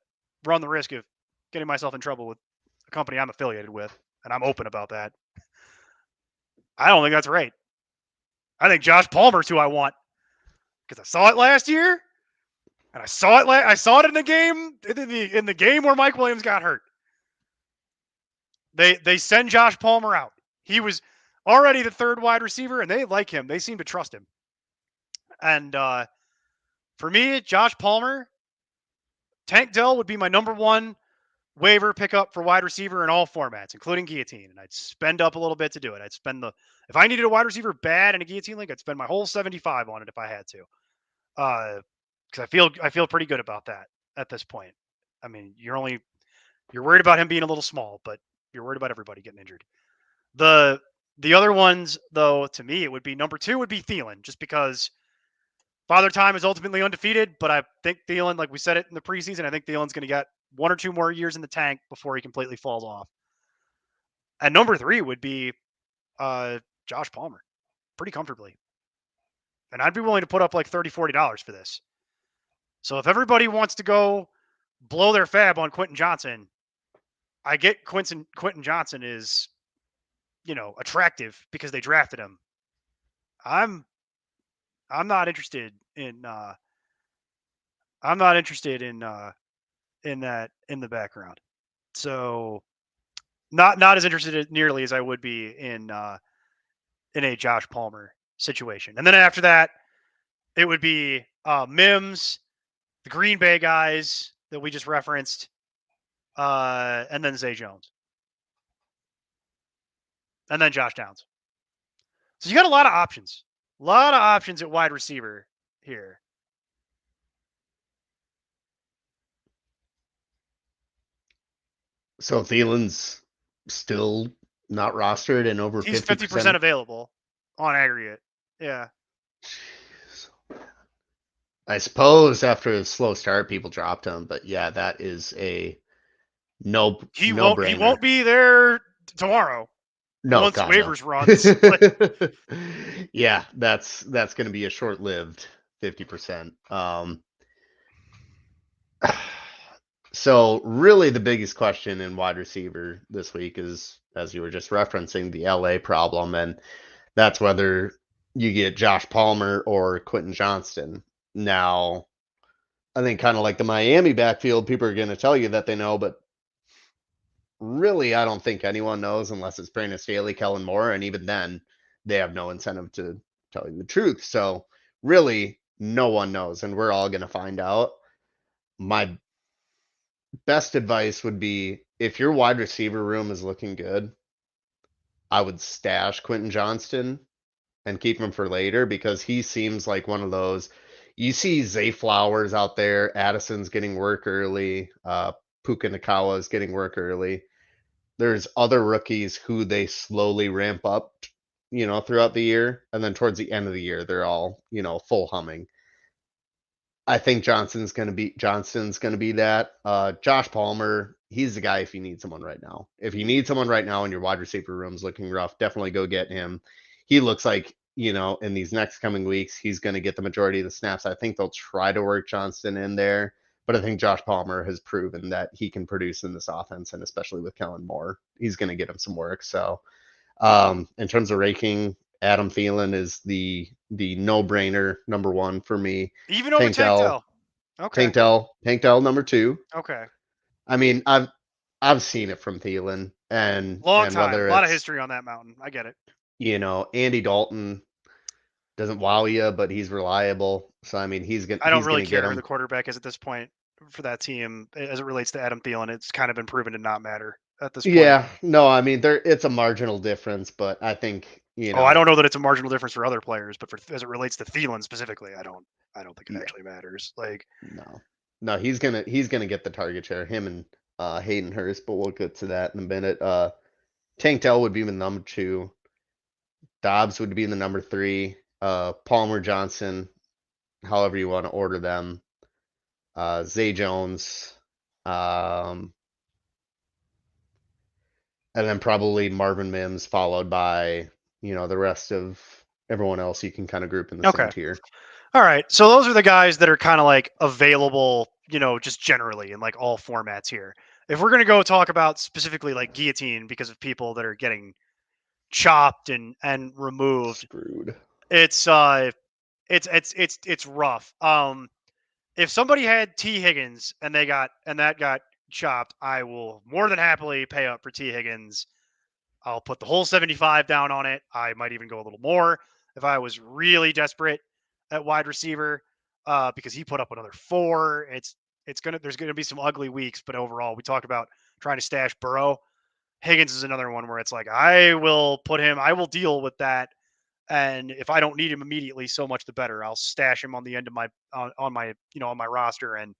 run the risk of getting myself in trouble with a company I'm affiliated with, and I'm open about that. I don't think that's right. I think Josh Palmer's who I want because I saw it last year, and I saw it in the game in the game where Mike Williams got hurt. They send Josh Palmer out. He was already the third wide receiver, and they like him. They seem to trust him. And for me, Josh Palmer, Tank Dell would be my number one waiver pickup for wide receiver in all formats, including Guillotine. And I'd spend up a little bit to do it. I'd spend if I needed a wide receiver bad in a Guillotine league, I'd spend my whole 75 on it if I had to. Because I feel pretty good about that at this point. I mean, you're worried about him being a little small, but you're worried about everybody getting injured. The other ones, though, to me, it would be number two would be Thielen, just because Father Time is ultimately undefeated, but I think Thielen, like we said it in the preseason, I think Thielen's going to get 1 or 2 more years in the tank before he completely falls off. And number three would be Josh Palmer, pretty comfortably. And I'd be willing to put up like $30, $40 for this. So if everybody wants to go blow their fab on Quentin Johnson, I get Quentin Johnson is, attractive because they drafted him. I'm I'm not interested in I'm not interested in that in the background. So not as interested nearly as I would be in a Josh Palmer situation. And then after that, it would be Mims, the Green Bay guys that we just referenced, and then Zay Jones, and then Josh Downs. So you got a lot of options at wide receiver here. So Thielen's still not rostered and over He's 50%. 50% available on aggregate. Yeah. I suppose after a slow start, people dropped him, but yeah, that is a no He no won't he brainer. won't be there tomorrow No, once God no. waivers runs. Like, Yeah, that's going to be a short-lived 50%. So really the biggest question in wide receiver this week is, as you were just referencing, the LA problem, and that's whether you get Josh Palmer or Quentin Johnston. Now, I think kind of like the Miami backfield, people are going to tell you that they know, but really, I don't think anyone knows unless it's Brandon Staley, Kellen Moore, and even then, they have no incentive to tell you the truth. So really, no one knows, and we're all going to find out. My best advice would be if your wide receiver room is looking good, I would stash Quentin Johnston and keep him for later because he seems like one of those. You see Zay Flowers out there, Addison's getting work early, Puka Nakawa is getting work early. There's other rookies who they slowly ramp up, throughout the year, and then towards the end of the year, they're all, full humming. I think Johnston's gonna be that. Josh Palmer, he's the guy if you need someone right now. If you need someone right now and your wide receiver room's looking rough, definitely go get him. He looks like, in these next coming weeks, he's gonna get the majority of the snaps. I think they'll try to work Johnston in there, but I think Josh Palmer has proven that he can produce in this offense, and especially with Kellen Moore, he's gonna get him some work. So in terms of ranking, Adam Thielen is the no-brainer number one for me. even over Tank Tank Dell, Dell. Okay. Tank Dell number two. Okay. I mean, I've seen it from Thielen, Long and time. A whether lot of it's history on that mountain. I get it. Andy Dalton doesn't wow you, but he's reliable. So I mean, I don't he's really gonna get care who him. the quarterback is at this point for that team as it relates to Adam Thielen. It's kind of been proven to not matter at this point. Yeah, no, I mean it's a marginal difference, but I think Oh, I don't know that it's a marginal difference for other players, but as it relates to Thielen specifically, I don't think it yeah, actually matters. Like, no, no, he's gonna get the target share. Him and Hayden Hurst, but we'll get to that in a minute. Tank Dell would be the number two. Dobbs would be in the number three. Palmer Johnson, however you want to order them. Zay Jones, um, and then probably Marvin Mims, followed by the rest of everyone else. You can kind of group in the same okay. tier. All right. So those are the guys that are kind of like available, just generally in like all formats here. If we're going to go talk about specifically like guillotine because of people that are getting chopped and removed, Screwed. it's rough. If somebody had T Higgins and that got chopped, I will more than happily pay up for T Higgins. I'll put the whole 75 down on it. I might even go a little more if I was really desperate at wide receiver, because he put up another 4. There's gonna be some ugly weeks, but overall, we talked about trying to stash Burrow. Higgins is another one where it's like I will deal with that, and if I don't need him immediately, so much the better. I'll stash him on the end of my on my on my roster, and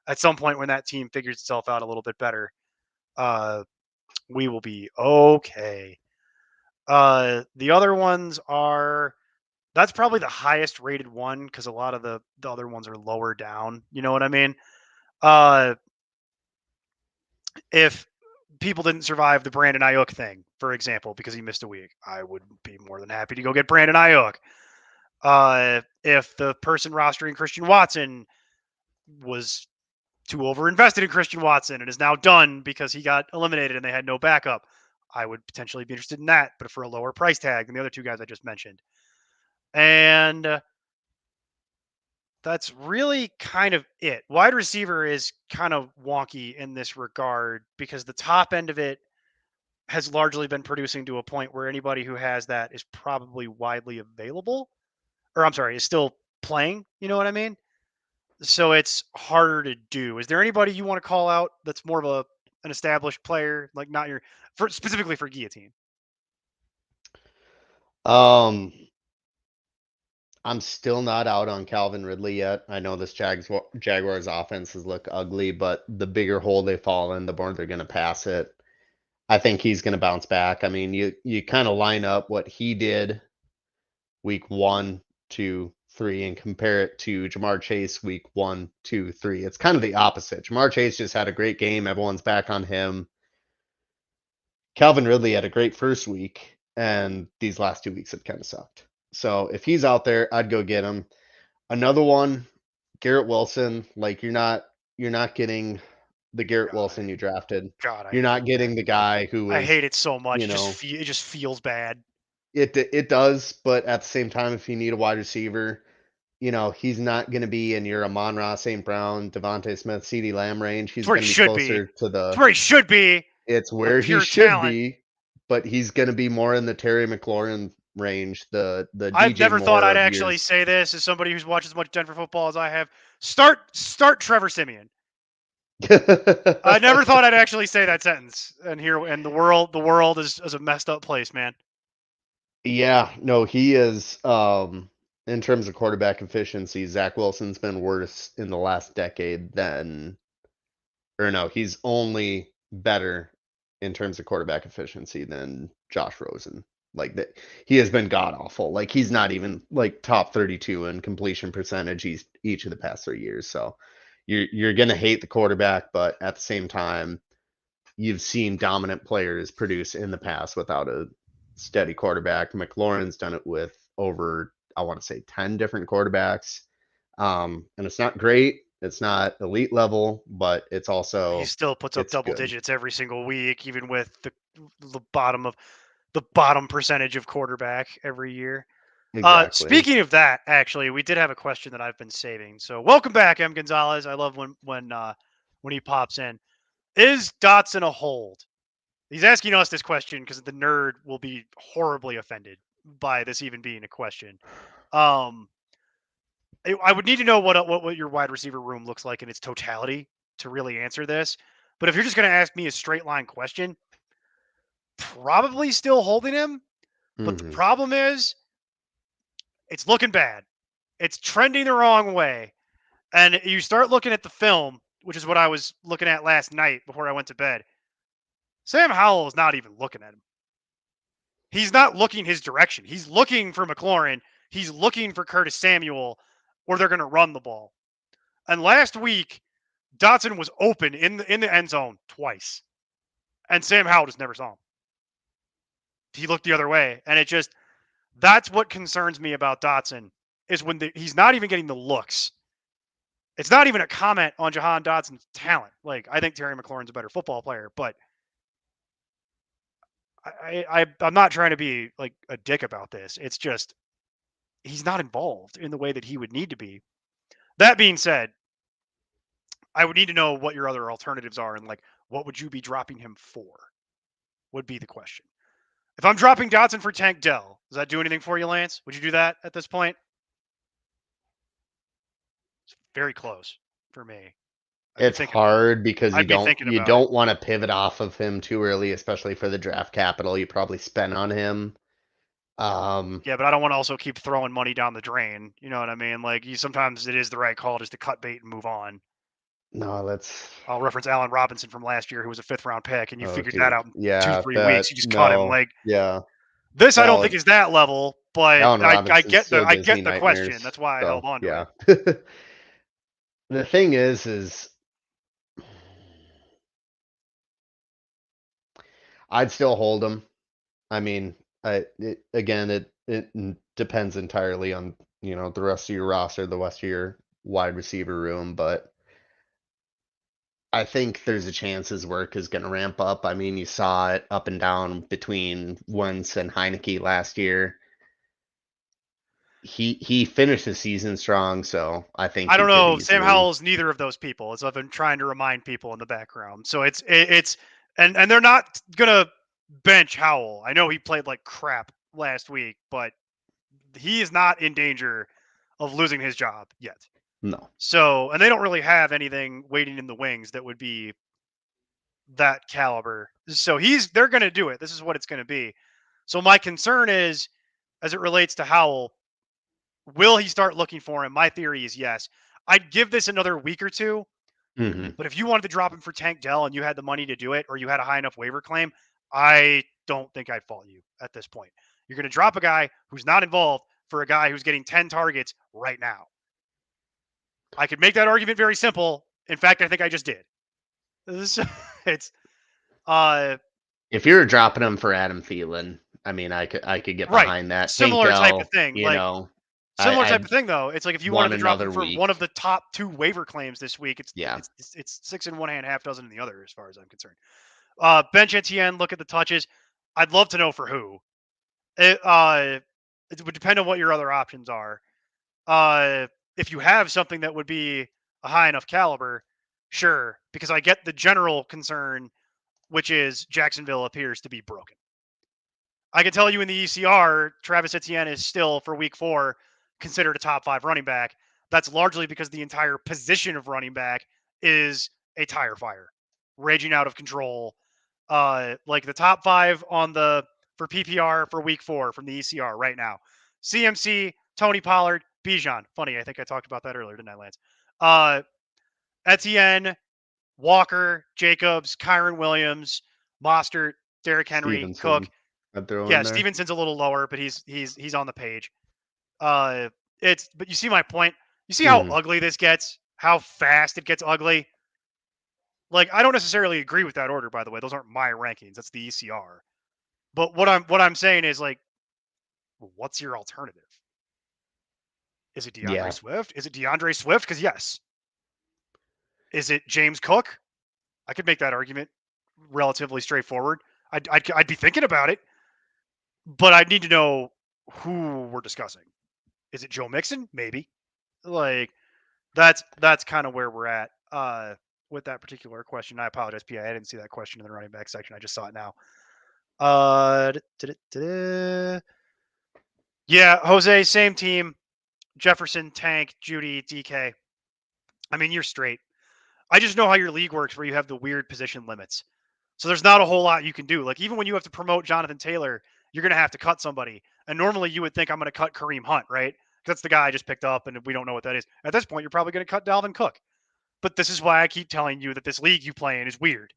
at some point when that team figures itself out a little bit better, uh, we will be okay. The other ones are that's probably the highest rated one because a lot of the other ones are lower down. You know what I mean? Uh, if people didn't survive the Brandon Ayuk thing, for example, because he missed a week, I would be more than happy to go get Brandon Ayuk. If the person rostering Christian Watson was too overinvested in Christian Watson and is now done because he got eliminated and they had no backup, I would potentially be interested in that, but for a lower price tag than the other two guys I just mentioned. And That's really kind of it. Wide receiver is kind of wonky in this regard because the top end of it has largely been producing to a point where anybody who has that is probably widely available, or I'm sorry, is still playing. You know what I mean? So it's harder to do. Is there anybody you want to call out that's more of an established player, like not your for specifically for Guillotine? Um, I'm still not out on Calvin Ridley yet. I know this Jaguars offenses look ugly, but the bigger hole they fall in, the more they're going to pass it. I think he's going to bounce back. I mean, you kind of line up what he did week 1, 2, 3, and compare it to Jamar Chase week 1, 2, 3. It's kind of the opposite. Jamar Chase just had a great game. Everyone's back on him. Calvin Ridley had a great first week, and these last 2 weeks have kind of sucked. So if he's out there, I'd go get him. Another one, Garrett Wilson. Like you're not getting the Garrett God, Wilson you drafted. God, I You're hate not it. getting the guy who I was, hate it so much. you know, It just feels bad. it does, but at the same time, if you need a wide receiver, he's not going to be in your Amon-Ra St. Brown, Devontae Smith, CeeDee Lamb range. It's He's where he going to be should be. closer to It's where he should be. it's Like where he pure should talent. be, but he's going to be more in the Terry McLaurin range, the I've DJ never thought Moore I'd of actually years. say this as somebody who's watched as much Denver football as I have. Start Trevor Simeon. I never thought I'd actually say that sentence. And the world is a messed up place, man. Yeah, no, he is. In terms of quarterback efficiency, Zach Wilson's been worse in the last decade than, or no, he's only better in terms of quarterback efficiency than Josh Rosen. Like that, he has been god awful. Like he's not even like top 32 in completion percentage each of the past 3 years. So you're gonna hate the quarterback, but at the same time, you've seen dominant players produce in the past without a steady quarterback. McLaurin's done it with over, I want to say, 10 different quarterbacks. And it's not great. It's not elite level, but He still puts up it's double good. digits every single week, even with the bottom percentage of quarterback every year. Exactly. Speaking of that, actually, we did have a question that I've been saving. So welcome back, M. Gonzalez. I love when he pops in. Is Dotson a hold? He's asking us this question because the nerd will be horribly offended by this even being a question. Um, I would need to know what your wide receiver room looks like in its totality to really answer this. But if you're just going to ask me a straight line question, probably still holding him. But the Hmm. problem is, it's looking bad. It's trending the wrong way. And you start looking at the film, which is what I was looking at last night before I went to bed. Sam Howell is not even looking at him. He's not looking his direction. He's looking for McLaurin. He's looking for Curtis Samuel, or they're going to run the ball. And last week, Dotson was open in the end zone twice, and Sam Howell just never saw him. He looked the other way, and that's what concerns me about Dotson is when he's not even getting the looks. It's not even a comment on Jahan Dotson's talent. Like I think Terry McLaurin's a better football player, but I'm not trying to be like a dick about this. It's just he's not involved in the way that he would need to be. That being said, I would need to know what your other alternatives are and like what would you be dropping him for? Would be the question. If I'm dropping Dotson for Tank Dell, does that do anything for you, Lance? Would you do that at this point? It's very close for me. I'd be It's thinking about it. hard because you I'd be don't thinking you about it. don't want to pivot off of him too early, especially for the draft capital you probably spent on him. Um, Yeah, but I don't want to also keep throwing money down the drain. You know what I mean? Like you sometimes it is the right call just to cut bait and move on. no, that's I'll reference Allen Robinson from last year, who was a fifth round pick, and you oh figured that dude. out in two, Yeah, 3 weeks. that You just cut him. no. Like Yeah. this, I don't think No, is that level, but Allen I Robinson get the still I gives me get the question. nightmares. That's why I So held on to yeah. it. The thing is I'd still hold him. I mean, again, it depends entirely on, the rest of your roster, the rest of your wide receiver room, but I think there's a chance his work is going to ramp up. I mean, you saw it up and down between Wentz and Heineke last year. he finished the season strong, so I think I he don't could know. Sam easily. Howell's neither of those people, as I've been trying to remind people in the background. So it's and they're not gonna bench Howell. I know he played like crap last week, but he is not in danger of losing his job yet. No. So, and they don't really have anything waiting in the wings that would be that caliber. So they're going to do it. This is what it's going to be. So my concern is, as it relates to Howell, will he start looking for him? My theory is yes. I'd give this another week or two, Hmm. but if you wanted to drop him for Tank Dell and you had the money to do it, or you had a high enough waiver claim, I don't think I'd fault you at this point. You're going to drop a guy who's not involved for a guy who's getting 10 targets right now. I could make that argument very simple. In fact, I think I just did. It's uh If you're dropping him for Adam Thielen, I mean, I could get right. behind that. Tank Similar type of Dell, thing. Like I, similar type I'd of thing though. It's like if you wanted want to drop him another for one week. of the top 2 waiver claims this week, it's Yeah. it's six in one hand, half dozen in the other, as far as I'm concerned. Bench Etienne, look at the touches. I'd love to know for who. It would depend on what your other options are. If you have something that would be a high enough caliber, sure, because I get the general concern, which is Jacksonville appears to be broken. I can tell you in the ECR, Travis Etienne is still, for week 4, considered a top 5 running back. That's largely because the entire position of running back is a tire fire, raging out of control. Like the top 5 for PPR for week 4 from the ECR right now: CMC, Tony Pollard, Bijan. Funny, I think I talked about that earlier, didn't I, Lance? Uh, Etienne, Walker, Jacobs, Kyron Williams, Mostert, Derrick Henry, Cook. Stevenson, I'd throw Yeah, in there. Stevenson's a little lower, but he's on the page. But you see my point. You see how Hmm. ugly this gets, how fast it gets ugly. Like I don't necessarily agree with that order, by the way. Those aren't my rankings. That's the ECR. But what I'm saying is like, what's your alternative? Is it DeAndre Yeah. Swift? Is it DeAndre Swift? Because yes. Is it James Cook? I could make that argument relatively straightforward. I'd be thinking about it, but I'd need to know who we're discussing. Is it Joe Mixon? Maybe. Like that's kind of where we're at with that particular question. I apologize, PI. I didn't see that question in the running back section. I just saw it now. Yeah, Jose, same team. Jefferson, Tank, Judy, DK. I mean, you're straight. I just know how your league works, where you have the weird position limits. So there's not a whole lot you can do. Like even when you have to promote Jonathan Taylor, you're going to have to cut somebody. And normally you would think I'm going to cut Kareem Hunt, right? That's the guy I just picked up, and we don't know what that is. At this point, you're probably going to cut Dalvin Cook. But this is why I keep telling you that this league you play in is weird.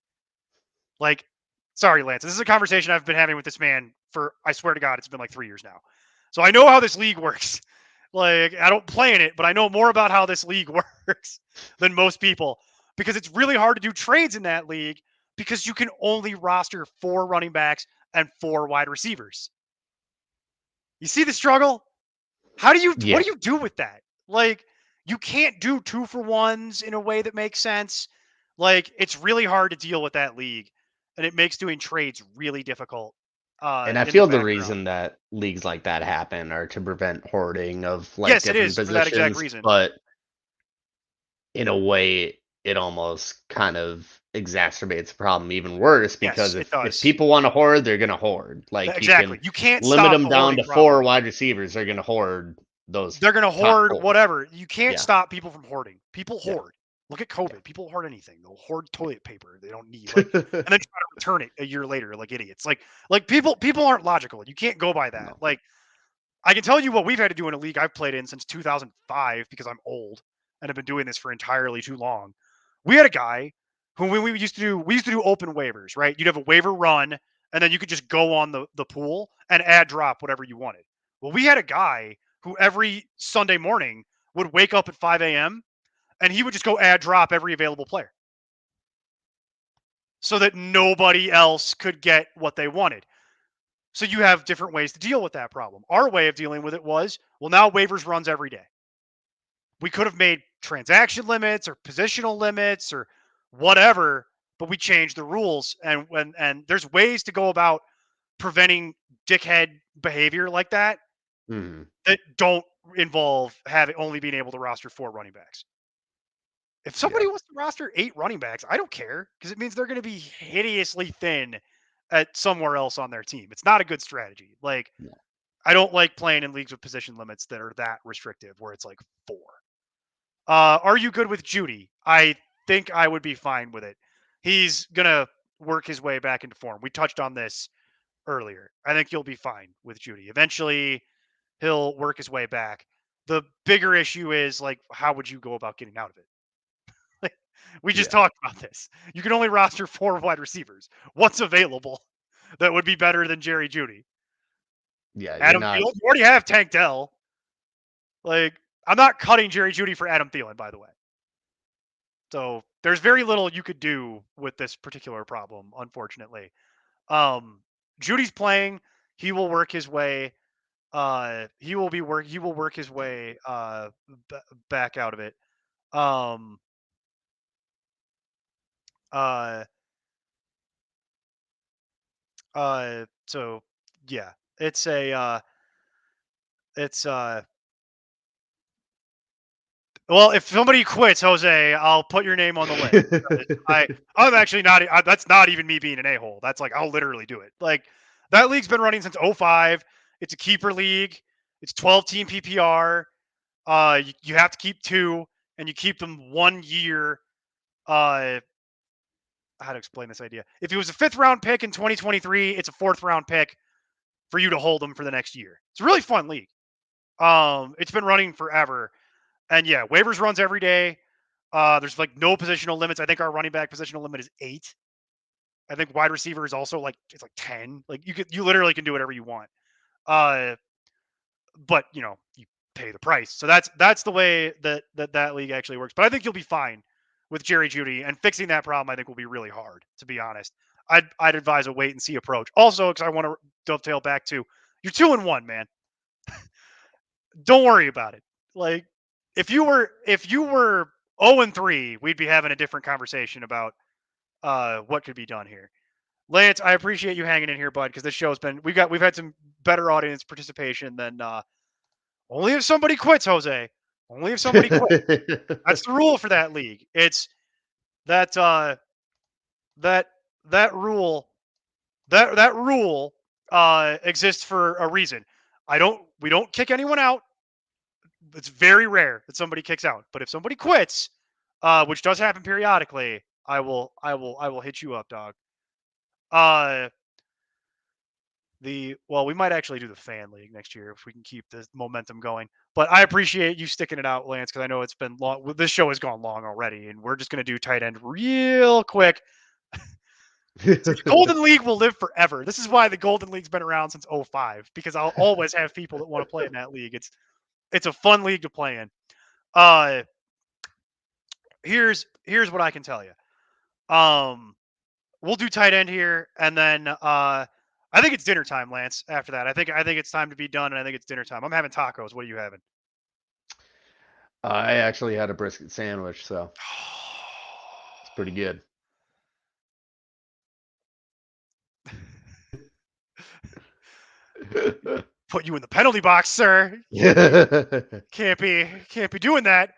Like, sorry, Lance. This is a conversation I've been having with this man for, I swear to God, it's been like 3 years now. So I know how this league works. Like, I don't play in it, but I know more about how this league works than most people, because it's really hard to do trades in that league because you can only roster 4 running backs and 4 wide receivers. You see the struggle? What Yeah. do you do with that? Like, you can't do 2-for-1s in a way that makes sense. Like, it's really hard to deal with that league, and it makes doing trades really difficult And I in the feel the background. reason that leagues like that happen are to prevent hoarding of like Yes, it different is for that exact positions, reason. but in a way it almost kind of exacerbates the problem even worse because Yes, it if does. people want to hoard, they're going to hoard. Like you Exactly. can You can't limit stop them the down hoarding to 4 problem. wide receivers, they're going to hoard those They're going to top hoard 4. whatever. You can't Yeah. stop people from hoarding. People Yeah. hoard. Look at Yeah. COVID. People hoard anything. They'll hoard toilet paper they don't need, like, and then try to return it a year later, like idiots. Like people aren't logical. You can't go by that. No. Like I can tell you what we've had to do in a league I've played in since 2005 because I'm old and have been doing this for entirely too long. We had a guy who when we used to do open waivers, right? You'd have a waiver run and then you could just go on the pool and add drop whatever you wanted. Well, we had a guy who every Sunday morning would wake up at 5 a.m. and he would just go add drop every available player so that nobody else could get what they wanted. So you have different ways to deal with that problem. Our way of dealing with it was, well, now waivers runs every day. We could have made transaction limits or positional limits or whatever, but we changed the rules. And there's ways to go about preventing dickhead behavior like that Mhm. that don't involve having only being able to roster 4 running backs. If Yeah. somebody wants to roster 8 running backs, I don't care because it means they're going to be hideously thin at somewhere else on their team. It's not a good strategy. Like, No. I don't like playing in leagues with position limits that are that restrictive, where it's like 4. Are you good with Judy? I think I would be fine with it. He's gonna work his way back into form. We touched on this earlier. I think you'll be fine with Judy. Eventually, he'll work his way back. The bigger issue is like, how would you go about getting out of it? Like, we just Yeah. talked about this. You can only roster 4 wide receivers. What's available that would be better than Jerry Judy? Yeah. You're Adam not. Thielen. You already have Tank Dell. Like, I'm not cutting Jerry Judy for Adam Thielen, by the way. So there's very little you could do with this particular problem, unfortunately. Um, Judy's playing. He will work his way. He will work his way back out of it. Um, uh, so yeah, it's a it's well, if somebody quits, Jose, I'll put your name on the list. I'm actually not. That's not even me being an a-hole. That's like I'll literally do it. Like that league's been running since '05. It's a keeper league. It's 12 team PPR. You have to keep 2, and you keep them 1 year. Uh, how to explain this idea? If it was a 5th round pick in 2023, it's a 4th round pick for you to hold them for the next year. It's a really fun league. It's been running forever, and yeah, waivers runs every day. There's like no positional limits. I think our running back positional limit is 8. I think wide receiver is also like it's like 10. Like you literally can do whatever you want. Uh, but you pay the price. So that's the way that league actually works. But I think you'll be fine with Jerry Judy, and fixing that problem I think will be really hard, to be honest. I'd advise a wait and see approach. Also, because I want to dovetail back to you're 2-1, man. Don't worry about it. Like if you were 0-3, we'd be having a different conversation about what could be done here. Lance, I appreciate you hanging in here, bud, because this show's been we've had some better audience participation than only if somebody quits, Jose. Only if somebody quits. That's the rule for that league. It's that that that rule that rule exists for a reason. We don't kick anyone out. It's very rare that somebody kicks out. But if somebody quits, which does happen periodically, I will hit you up, dog. Uh we might actually do the fan league next year if we can keep this momentum going. But I appreciate you sticking it out, Lance, because I know it's been long. This show has gone long already, and we're just gonna do tight end real quick. See, the Golden League will live forever. This is why the Golden League's been around since '05, because I'll always have people that want to play in that league. It's a fun league to play in. Uh, here's what I can tell you. Um, we'll do tight end here, and then I think it's dinner time, Lance. After that, I think it's time to be done, and I think it's dinner time. I'm having tacos. What are you having? I actually had a brisket sandwich, so it's pretty good. Put you in the penalty box, sir. Can't be doing that.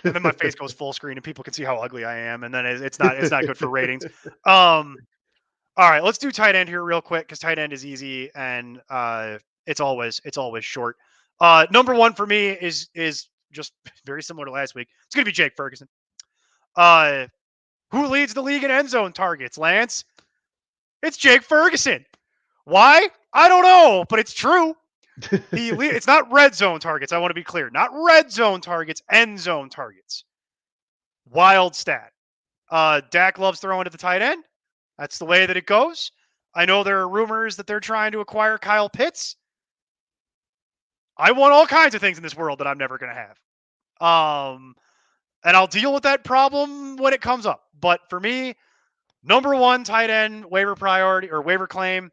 And then my face goes full screen, and people can see how ugly I am, and then it's not good for ratings. Um, all right, let's do tight end here real quick because tight end is easy and it's always short. Number one for me is just very similar to last week. It's gonna be Jake Ferguson. Uh, who leads the league in end zone targets? Lance, it's Jake Ferguson. Why? I don't know, but it's true. It's not red zone targets. I want to be clear. Not red zone targets, end zone targets. Wild stat. Dak loves throwing to the tight end. That's the way that it goes. I know there are rumors that they're trying to acquire Kyle Pitts. I want all kinds of things in this world that I'm never going to have. And I'll deal with that problem when it comes up. But for me, number one tight end waiver priority or waiver claim,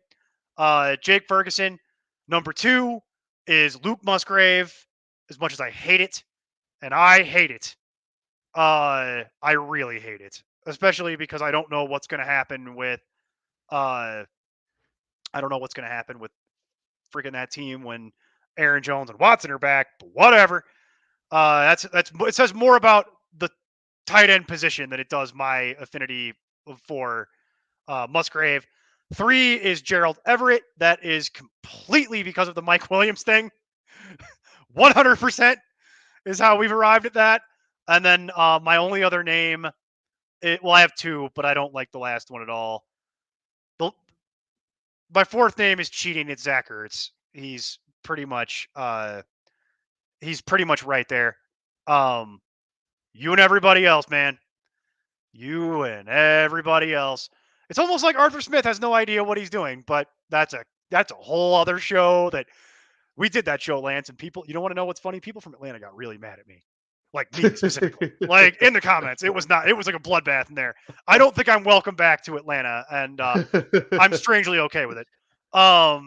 Jake Ferguson. Number 2 is Luke Musgrave. As much as I hate it, and I hate it, I really hate it, especially because I don't know what's going to happen with I don't know what's going to happen with freaking that team when Aaron Jones and Watson are back, but whatever. That's it says more about the tight end position than it does my affinity for Musgrave. 3 is Gerald Everett. That is completely because of the Mike Williams thing. 100% is how we've arrived at that. And then my only other name, I have 2, but I don't like the last one at all. My 4th name is cheating. It's Zach Ertz. He's pretty much right there. You and everybody else, man. You and everybody else. It's almost like Arthur Smith has no idea what he's doing, but that's a whole other show that we did that show, Lance, and people, you don't want to know what's funny? People from Atlanta got really mad at me. Like me specifically. Like in the comments. It was like a bloodbath in there. I don't think I'm welcome back to Atlanta, and I'm strangely okay with it. My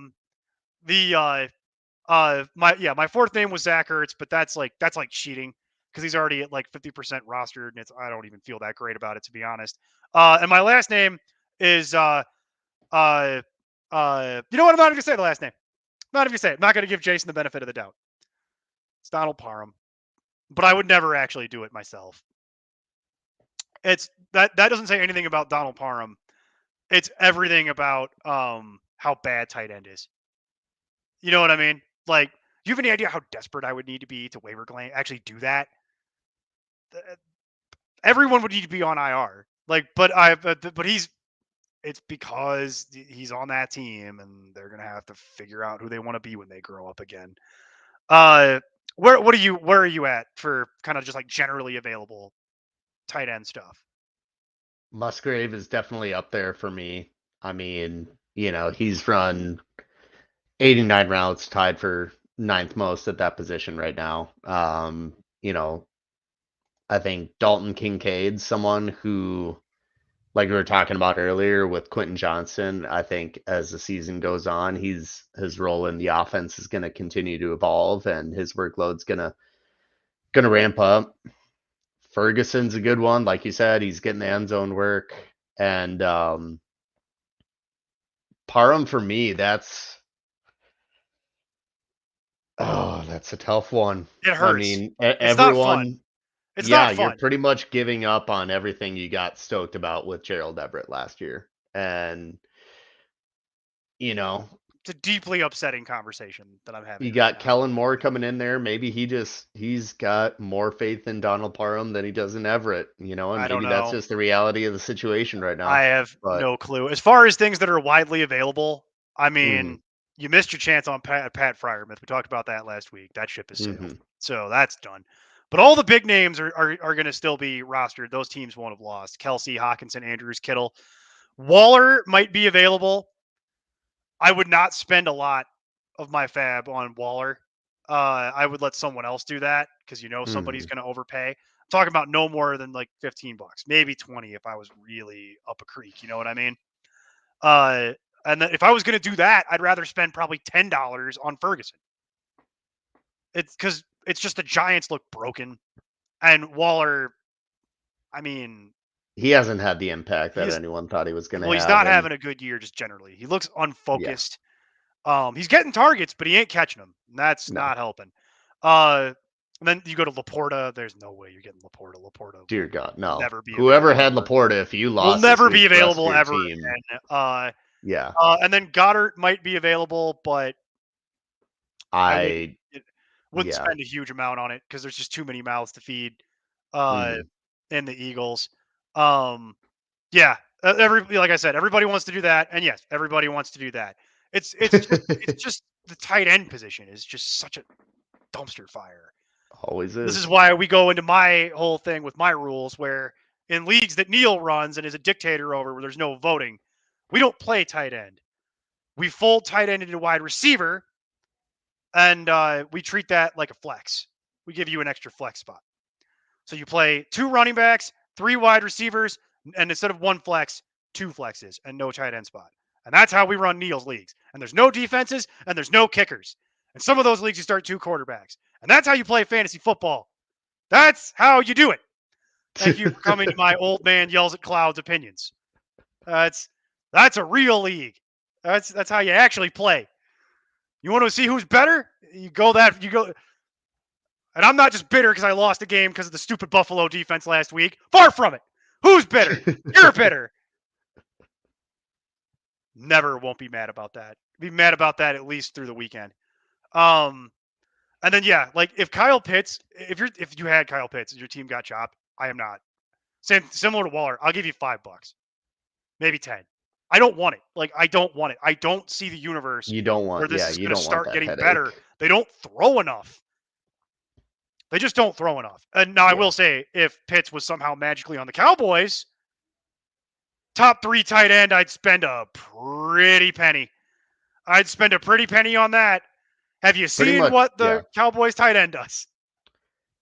4th name was Zach Ertz, but that's like cheating because he's already at like 50% rostered, and I don't even feel that great about it, to be honest. And my last name is you know what? I'm not even gonna say the last name. I'm not even gonna say it. I'm not gonna give Jason the benefit of the doubt. It's Donald Parham, but I would never actually do it myself. It's that doesn't say anything about Donald Parham. It's everything about how bad tight end is. You know what I mean? Like, do you have any idea how desperate I would need to be to waiver claim actually do that? Everyone would need to be on IR. Like, but it's because he's on that team, and they're gonna have to figure out who they want to be when they grow up again. Where are you at for kind of just like generally available tight end stuff? Musgrave is definitely up there for me. I mean, he's run 89 routes, tied for ninth most at that position right now. I think Dalton Kincaid's someone who, like we were talking about earlier with Quentin Johnson, I think as the season goes on, his role in the offense is going to continue to evolve, and his workload's gonna ramp up. Ferguson's a good one, like you said, he's getting the end zone work, and Parham for me, that's a tough one. It I hurts. mean, It's not fun. everyone, It's yeah, not you're fun. pretty much giving up on everything you got stoked about with Gerald Everett last year, and you know, It's a deeply upsetting conversation that I'm having you right got now. Kellen Moore coming in there. Maybe he's got more faith in Donald Parham than he does in Everett, and I don't maybe that's know. just the reality of the situation right I now. have But no clue. As far as things that are widely available, I mhm, mean, you missed your chance on Pat Fryermuth. We talked about that last week. That ship has sailed. mhm. So that's done. But all the big names are going to still be rostered. Those teams won't have lost. Kelsey, Hawkinson, Andrews, Kittle. Waller might be available. I would not spend a lot of my fab on Waller. I would let someone else do that because somebody's Mhm. going to overpay. I'm talking about no more than like $15, maybe 20 if I was really up a creek. You know what I mean? Uh, and then if I was going to do that, I'd rather spend probably $10 on Ferguson. It's because it's just the Giants look broken, and Waller. I mean, He hasn't had the impact he that is anyone thought he was going to well. He's have, not and having a good year just generally. He looks yeah, unfocused. He's getting targets, but he ain't catching them. And that's no, not helping. Uh, and then you go to Laporta. There's no way you're getting Laporta. Laporta dear will God, no. never be Whoever available had ever. Laporta, if you Will lost this never be week, the rest of available your ever team, again. yeah, And then Goddard might be available, but I wouldn't I, it, wouldn't yeah, spend a huge amount on it because there's just too many mouths to feed. Uh, mhm. in the Eagles. Um, yeah, like I said, everybody wants to do that, and yes, everybody wants to do that. It's just the tight end position is just such a dumpster fire. Always This is is. why we go into my whole thing with my rules, where in leagues that Neil runs and is a dictator over, where there's no voting, we don't play tight end. We fold tight end into wide receiver, and we treat that like a flex. We give you an extra flex spot. So you play 2 running backs, 3 wide receivers, and instead of 1 flex, 2 flexes and no tight end spot. And that's how we run Neil's leagues. And there's no defenses and there's no kickers. And some of those leagues you start 2 quarterbacks. And that's how you play fantasy football. That's how you do it. Thank you for coming to my old man yells at clouds opinions. That's a real league. That's how you actually play. You want to see who's better? You go. And I'm not just bitter because I lost a game because of the stupid Buffalo defense last week. Far from it. Who's bitter? You're bitter. Never won't be mad about that. Be mad about that at least through the weekend. Um, and then yeah, like if Kyle Pitts, if you had Kyle Pitts and your team got chopped, I am not. Similar to Waller, I'll give you $5, maybe 10. I don't want it. Like I don't want it. I don't see the universe You don't where want, this yeah, is you going to don't want start that getting better. headache. They don't throw enough. They just don't throw enough. And now I Yeah. will say, if Pitts was somehow magically on the Cowboys, top 3 tight end, I'd spend a pretty penny. I'd spend a pretty penny on that. Have you Pretty seen much, what yeah. the Cowboys tight end does?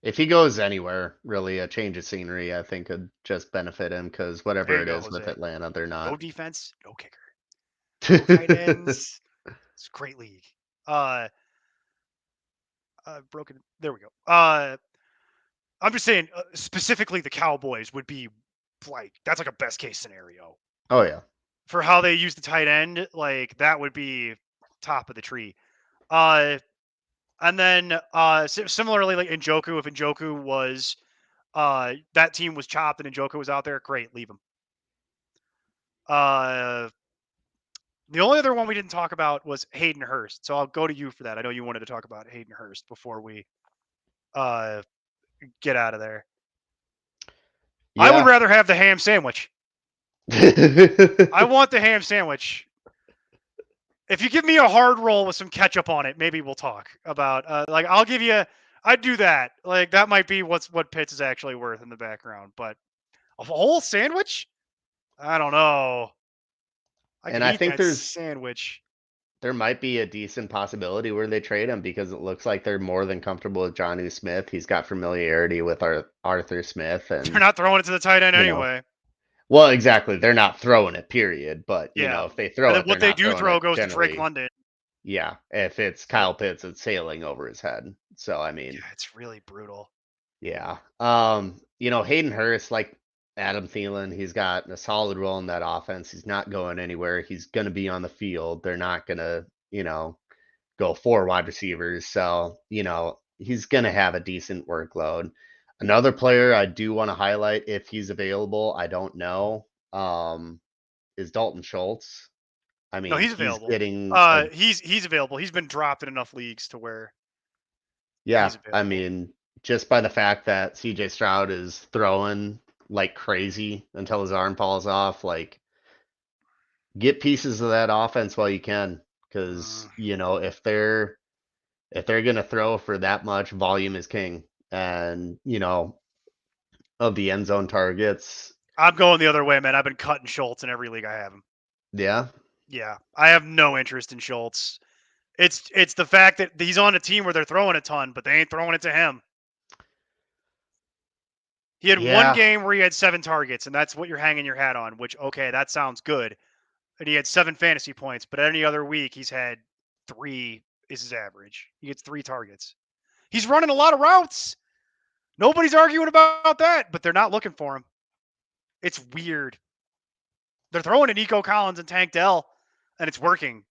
If he goes anywhere, really, a change of scenery, I think could just benefit him because There whatever you it go, is with Jose. Atlanta, they're No not. defense, no kicker, no tight ends. It's a great league. Broken. There we go. I'm just saying, specifically the Cowboys would be like that's like a best case scenario Oh, yeah. for how they use the tight end. Like that would be top of the tree. Uh, and then similarly, like Njoku, if Njoku was that team was chopped and Njoku was out there, great, leave him. Uh, the only other one we didn't talk about was Hayden Hurst. So I'll go to you for that. I know you wanted to talk about Hayden Hurst before we uh, get out of there. I would Yeah. rather have the ham sandwich. I want the ham sandwich. If you give me a hard roll with some ketchup on it, maybe we'll talk about like I'll give you. I'd do that. Like that might be what Pitts is actually worth in the background. But a whole sandwich? I don't know. I And could I eat think that sandwich. there might be a decent possibility where they trade him because it looks like they're more than comfortable with Johnny Smith. He's got familiarity with Arthur Smith, They're and not throwing it to the tight end you know, anyway. well, exactly. They're not throwing it, period. But Yeah. if they And throw then it, they're what they not do throwing throw it goes to Drake generally. London. Yeah, if it's So Kyle Pitts, it's sailing over his head. So I yeah, mean, it's really brutal. yeah. Hayden Hurst, like Adam Thielen, he's got a solid role in that offense. He's not going anywhere. He's going to be on the field. They're not going to, go 4 wide receivers. So, he's going to have a decent workload. Another player I do want to highlight if he's available, I don't know, is Dalton Schultz. I No, mean, he's he's available. getting a, He's available. He's been dropped in enough leagues to where yeah, he's I available. mean, just by the fact that CJ Stroud is throwing like crazy until his arm falls off, like get pieces of that offense while you can. Because, Mm, if they're gonna throw for that much, volume is king. And, of the end zone targets, I'm going the other way, man. I've been cutting Schultz in every league I have him. yeah. Yeah, I have no interest in Schultz. It's the fact that he's on a team where they're throwing a ton, but they ain't throwing it to him. He had one Yeah. game where he had 7 targets, and that's what you're hanging your hat on. Which okay, that sounds good. And he had 7 fantasy points, but any other week he's had 3 is his average. He gets 3 targets. He's running a lot of routes. Nobody's arguing about that, but they're not looking for him. It's weird. They're throwing to Nico Collins and Tank Dell, and it's working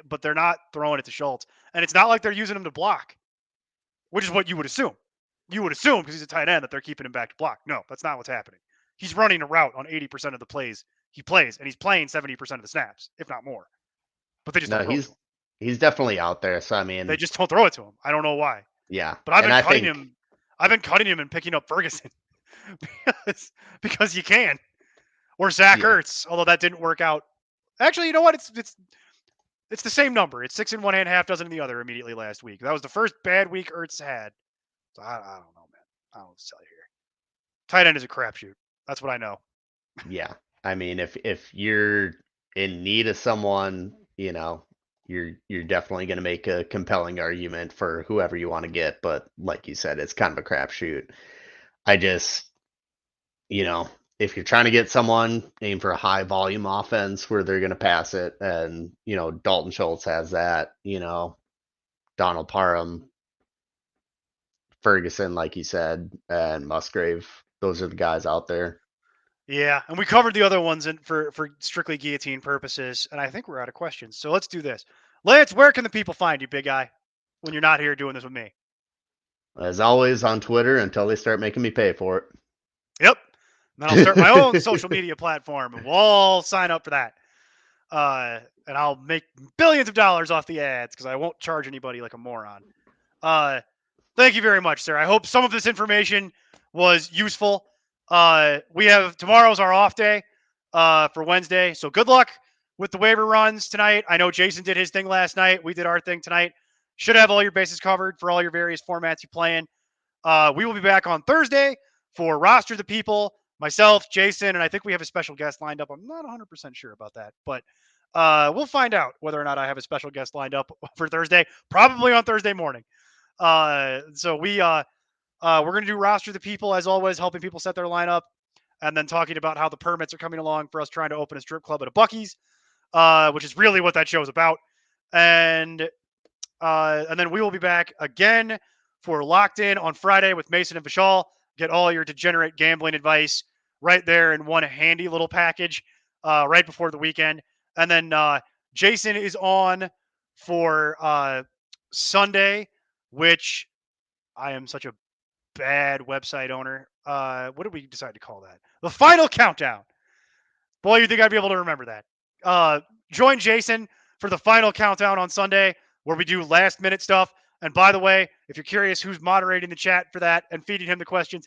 but they're not throwing it to Schultz. And it's not like they're using him to block, which is what you would assume. You would assume because he's a tight end that they're keeping him back to block. No, that's not what's happening. He's running a route on 80% of the plays he plays, and he's playing 70% of the snaps, if not more. But they just don't No, throw it to him. he's definitely out there. So I They mean, just don't throw it to him. I don't know why. yeah. But I've And been I cutting think him. I've been cutting him and picking up Ferguson because you can, or Zach yeah. Ertz. Although that didn't work out. Actually, you know what? It's the same number. It's 6 in one hand, half dozen in the other. Immediately last week, that was the first bad week Ertz had. So I don't know, man. I don't know what to tell you here. Tight end is a crapshoot. That's what I know. Yeah. I mean, if you're in need of someone, you're definitely going to make a compelling argument for whoever you want to get. But like you said, it's kind of a crapshoot. I just, you know, if you're trying to get someone, aim for a high volume offense where they're going to pass it, and Dalton Schultz has that. Donald Parham, Ferguson, like you said, and Musgrave. Those are the guys out there. Yeah, and we covered the other ones for strictly guillotine purposes, and I think we're out of questions. So let's do this. Lance, where can the people find you, big guy, when you're not here doing this with me? As always, on Twitter until they start making me pay for Yep. And then I'll start my own social media platform, and we'll all sign up for that. And I'll make billions of dollars off the ads because I won't charge anybody like a moron. Thank you very much, sir. I hope some of this information was useful. We have tomorrow's our off day for Wednesday, so good luck with the waiver runs tonight. I know Jason did his thing last night. We did our thing tonight. Should have all your bases covered for all your various formats you play in. We will be back on Thursday for Roster the People, myself, Jason, and I think we have a special guest lined up. I'm not 100% sure about that, but we'll find out whether or not I have a special guest lined up for Thursday, probably on Thursday morning. So we're going to do Roster the People, as always, helping people set their lineup, and then talking about how the permits are coming along for us trying to open a strip club at a Buc-ee's, which is really what that show is about. And then we will be back again for Locked In on Friday with Mason and Vishal. Get all your degenerate gambling advice right there in one handy little package right before the weekend. And then Jason is on for Sunday, which I am such a bad website owner. What did we decide to call that? The Final Countdown. Boy, you think I'd be able to remember that. Join Jason for the Final Countdown on Sunday, where we do last minute stuff. And by the way, if you're curious who's moderating the chat for that and feeding him the questions,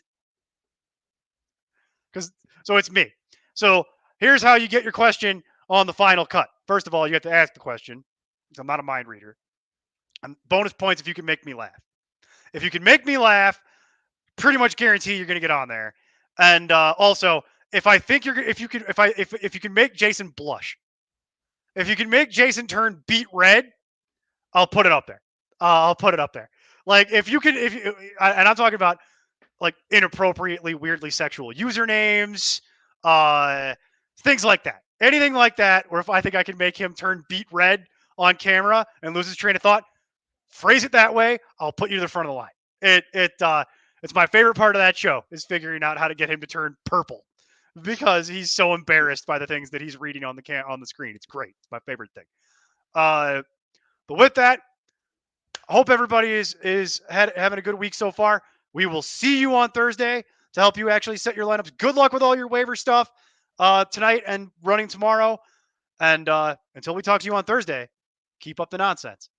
so it's me. So here's how you get your question on the final cut. First of all, you have to ask the question. I'm not a mind reader. And bonus points if you can make me laugh. If you can make me laugh, pretty much guarantee you're going to get on there. And also, if I think you're, if you can make Jason blush, if you can make Jason turn beet red, I'll put it up there. I'll put it up there. Like if you can, and I'm talking about like inappropriately, weirdly sexual usernames, things like that. Anything like that, or if I think I can make him turn beet red on camera and lose his train of thought, phrase it that way. I'll put you to the front of the line. It's my favorite part of that show is figuring out how to get him to turn purple because he's so embarrassed by the things that he's reading on the screen. It's great. It's my favorite thing. But with that, I hope everybody is having a good week so far. We will see you on Thursday to help you actually set your lineups. Good luck with all your waiver stuff tonight and running tomorrow. And until we talk to you on Thursday, keep up the nonsense.